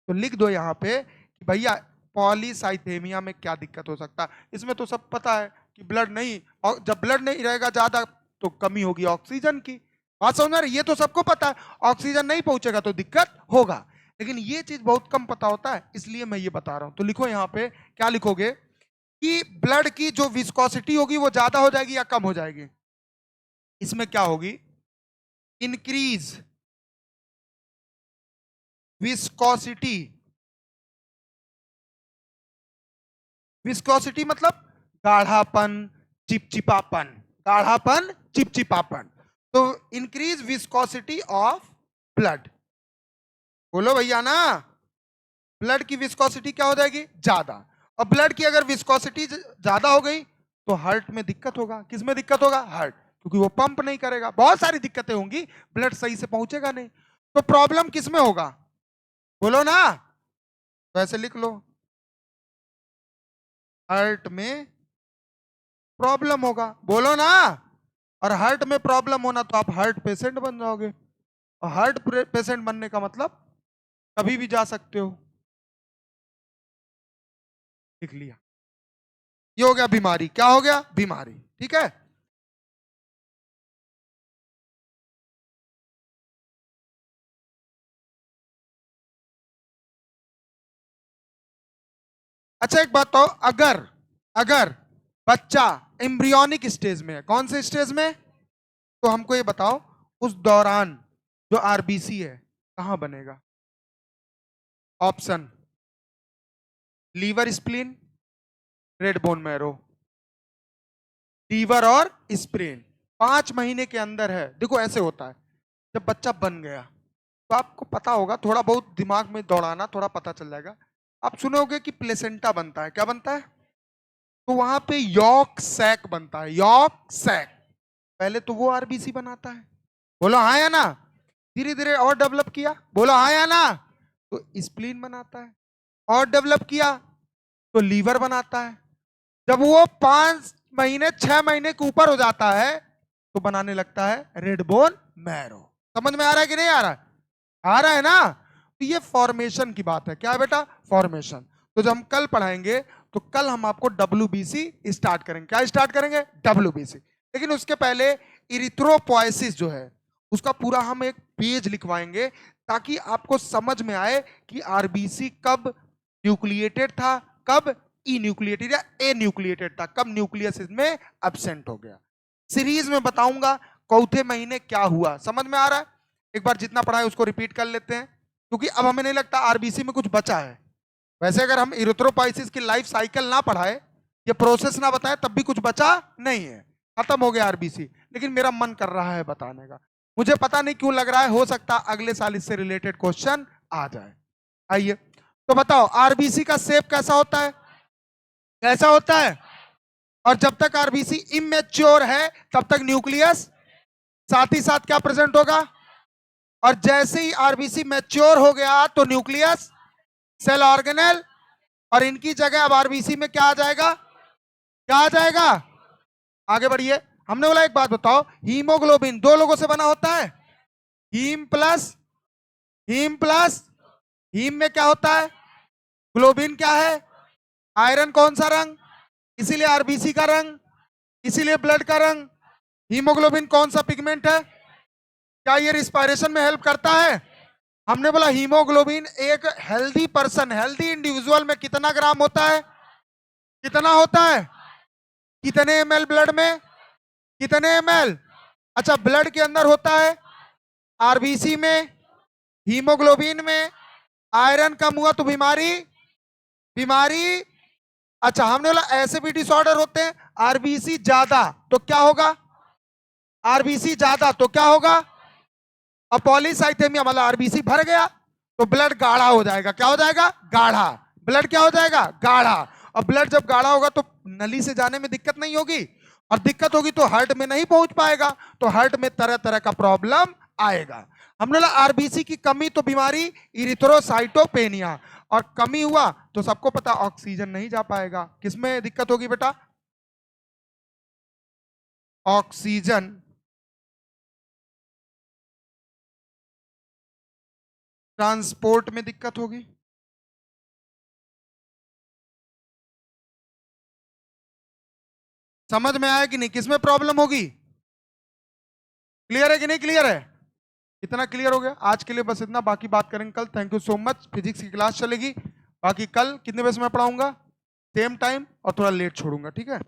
तो लिख दो यहां पे कि भैया पॉलीसाइथेमिया में क्या दिक्कत हो सकता है। इसमें तो सब पता है कि ब्लड नहीं, और जब ब्लड नहीं रहेगा ज्यादा तो कमी होगी ऑक्सीजन की। बात समझ रहे? ये तो सबको पता है, ऑक्सीजन नहीं पहुंचेगा तो दिक्कत होगा। लेकिन ये चीज बहुत कम पता होता है, इसलिए मैं ये बता रहा हूं। तो लिखो यहां पे, क्या लिखोगे? कि ब्लड की जो विस्कोसिटी होगी वो ज्यादा हो जाएगी या कम हो जाएगी? इसमें क्या होगी? Increase viscosity. विस्कोसिटी मतलब गाढ़ापन, चिपचिपापन। गाढ़ापन, चिपचिपापन। तो इंक्रीज विस्कोसिटी ऑफ ब्लड। बोलो भैया ना। ब्लड की विस्कोसिटी क्या हो जाएगी? ज्यादा। और ब्लड की अगर विस्कोसिटी ज्यादा हो गई तो हार्ट में दिक्कत होगा। किस में दिक्कत होगा? हार्ट, क्योंकि वो पंप नहीं करेगा। बहुत सारी दिक्कतें होंगी, ब्लड सही से पहुंचेगा नहीं। तो प्रॉब्लम किस में होगा? बोलो ना। वैसे लिख लो, हार्ट में प्रॉब्लम होगा। बोलो ना। और हार्ट में प्रॉब्लम होना तो आप हार्ट पेशेंट बन जाओगे। और हार्ट पेशेंट बनने का मतलब कभी भी जा सकते हो। लिख लिया। ये हो गया बीमारी। क्या हो गया? बीमारी। ठीक है। अच्छा एक बात तो, अगर अगर बच्चा एम्ब्रियोनिक स्टेज में है। कौन से स्टेज में? तो हमको ये बताओ उस दौरान जो आरबीसी है कहां बनेगा? Option liver, spleen, red bone marrow. Liver और स्प्लीन 5 महीने के अंदर है। देखो ऐसे होता है, जब बच्चा बन गया तो आपको पता होगा, थोड़ा बहुत दिमाग में दौड़ाना, थोड़ा पता चल जाएगा। आप सुनोगे कि प्लेसेंटा बनता है। क्या बनता है? तो वहां पे यॉर्क सैक बनता है, यॉर्क सैक। पहले तो वो आरबीसी बनाता है, बोलो हाँ या ना। धीरे धीरे और डेवलप किया, बोलो हाँ या ना। तो स्प्लीन बनाता है, और डेवलप किया तो लीवर बनाता है। जब वो 5 महीने 6 महीने के ऊपर हो जाता है तो बनाने लगता है रेड बोन मैरो। समझ में आ रहा है कि नहीं आ रहा है? आ रहा है ना? तो ये फॉर्मेशन की बात है। क्या है बेटा? फॉर्मेशन। तो जब हम कल पढ़ाएंगे तो कल हम आपको डब्ल्यूबीसी स्टार्ट करेंगे। क्या स्टार्ट करेंगे? डब्ल्यूबीसी। लेकिन उसके पहले इरिथ्रोपोएसिस जो है उसका पूरा हम एक पेज लिखवाएंगे ताकि आपको समझ में आए कि आरबीसी कब न्यूक्लिएटेड था, कब ई न्यूक्लिएटेड या ए न्यूक्लिएटेड था, कब न्यूक्लियस इसमें एब्सेंट हो गया। सीरीज में बताऊंगा चौथे महीने क्या हुआ। समझ में आ रहा है? एक बार जितना पढ़ा है उसको रिपीट कर लेते हैं, क्योंकि अब हमें नहीं लगता आरबीसी में कुछ बचा है। वैसे अगर हम इरिथ्रोपोएसिस की लाइफ साइकिल ना पढ़ाए, ये प्रोसेस ना बताए, तब भी कुछ बचा नहीं है, खत्म हो गया आरबीसी। लेकिन मेरा मन कर रहा है बताने का, मुझे पता नहीं क्यों लग रहा है, हो सकता है अगले साल इससे रिलेटेड क्वेश्चन आ जाए। आइए तो बताओ आरबीसी का शेप कैसा होता है? कैसा होता है? और जब तक आरबीसी इमेच्योर है तब तक न्यूक्लियस साथ ही साथ क्या प्रेजेंट होगा? और जैसे ही आरबीसी मैच्योर हो गया तो न्यूक्लियस, सेल ऑर्गेनेल, और इनकी जगह अब आरबीसी में क्या आ जाएगा? क्या आ जाएगा? आगे बढ़िए। हमने बोला एक बात बताओ, हीमोग्लोबिन 2 लोगों से बना होता है, haem plus haem plus haem में क्या होता है? ग्लोबिन क्या है? आयरन। कौन सा रंग? इसीलिए आरबीसी का रंग, इसीलिए ब्लड का रंग। हीमोग्लोबिन कौन सा पिगमेंट है? क्या ये रिस्पायरेशन में हेल्प करता है? हमने बोला हीमोग्लोबिन एक हेल्दी पर्सन, हेल्दी इंडिविजुअल में कितना ग्राम होता है? कितना होता है? कितने एमएल ब्लड में? कितने एमएल? अच्छा, ब्लड के अंदर होता है, आरबीसी में, हीमोग्लोबिन में। आयरन कम हुआ तो बीमारी, बीमारी। अच्छा, हमने बोला ऐसे भी डिसऑर्डर होते हैं, आरबीसी ज्यादा तो क्या होगा? आरबीसी ज्यादा तो क्या होगा? अब पॉलीसाइथेमिया मतलब आरबीसी भर गया तो ब्लड गाढ़ा हो जाएगा। क्या हो जाएगा? गाढ़ा। ब्लड क्या हो जाएगा? गाढ़ा। और ब्लड जब गाढ़ा होगा तो नली से जाने में दिक्कत नहीं होगी, और दिक्कत होगी तो हार्ट में नहीं पहुंच पाएगा, तो हार्ट में तरह तरह का प्रॉब्लम आएगा। हमने बोला आरबीसी की कमी तो बीमारी इरिथ्रोसाइटोपेनिया, और कमी हुआ तो सबको पता ऑक्सीजन नहीं जा पाएगा। किसमें दिक्कत होगी बेटा? ऑक्सीजन ट्रांसपोर्ट में दिक्कत होगी। समझ में आया कि नहीं? किसमें प्रॉब्लम होगी? क्लियर है कि नहीं? क्लियर है? इतना क्लियर हो गया? आज के लिए बस इतना, बाकी बात करेंगे कल। Thank you so much. Physics की क्लास चलेगी, बाकी कल कितने बजे मैं पढ़ाऊंगा? सेम टाइम, और थोड़ा लेट छोड़ूंगा, ठीक है?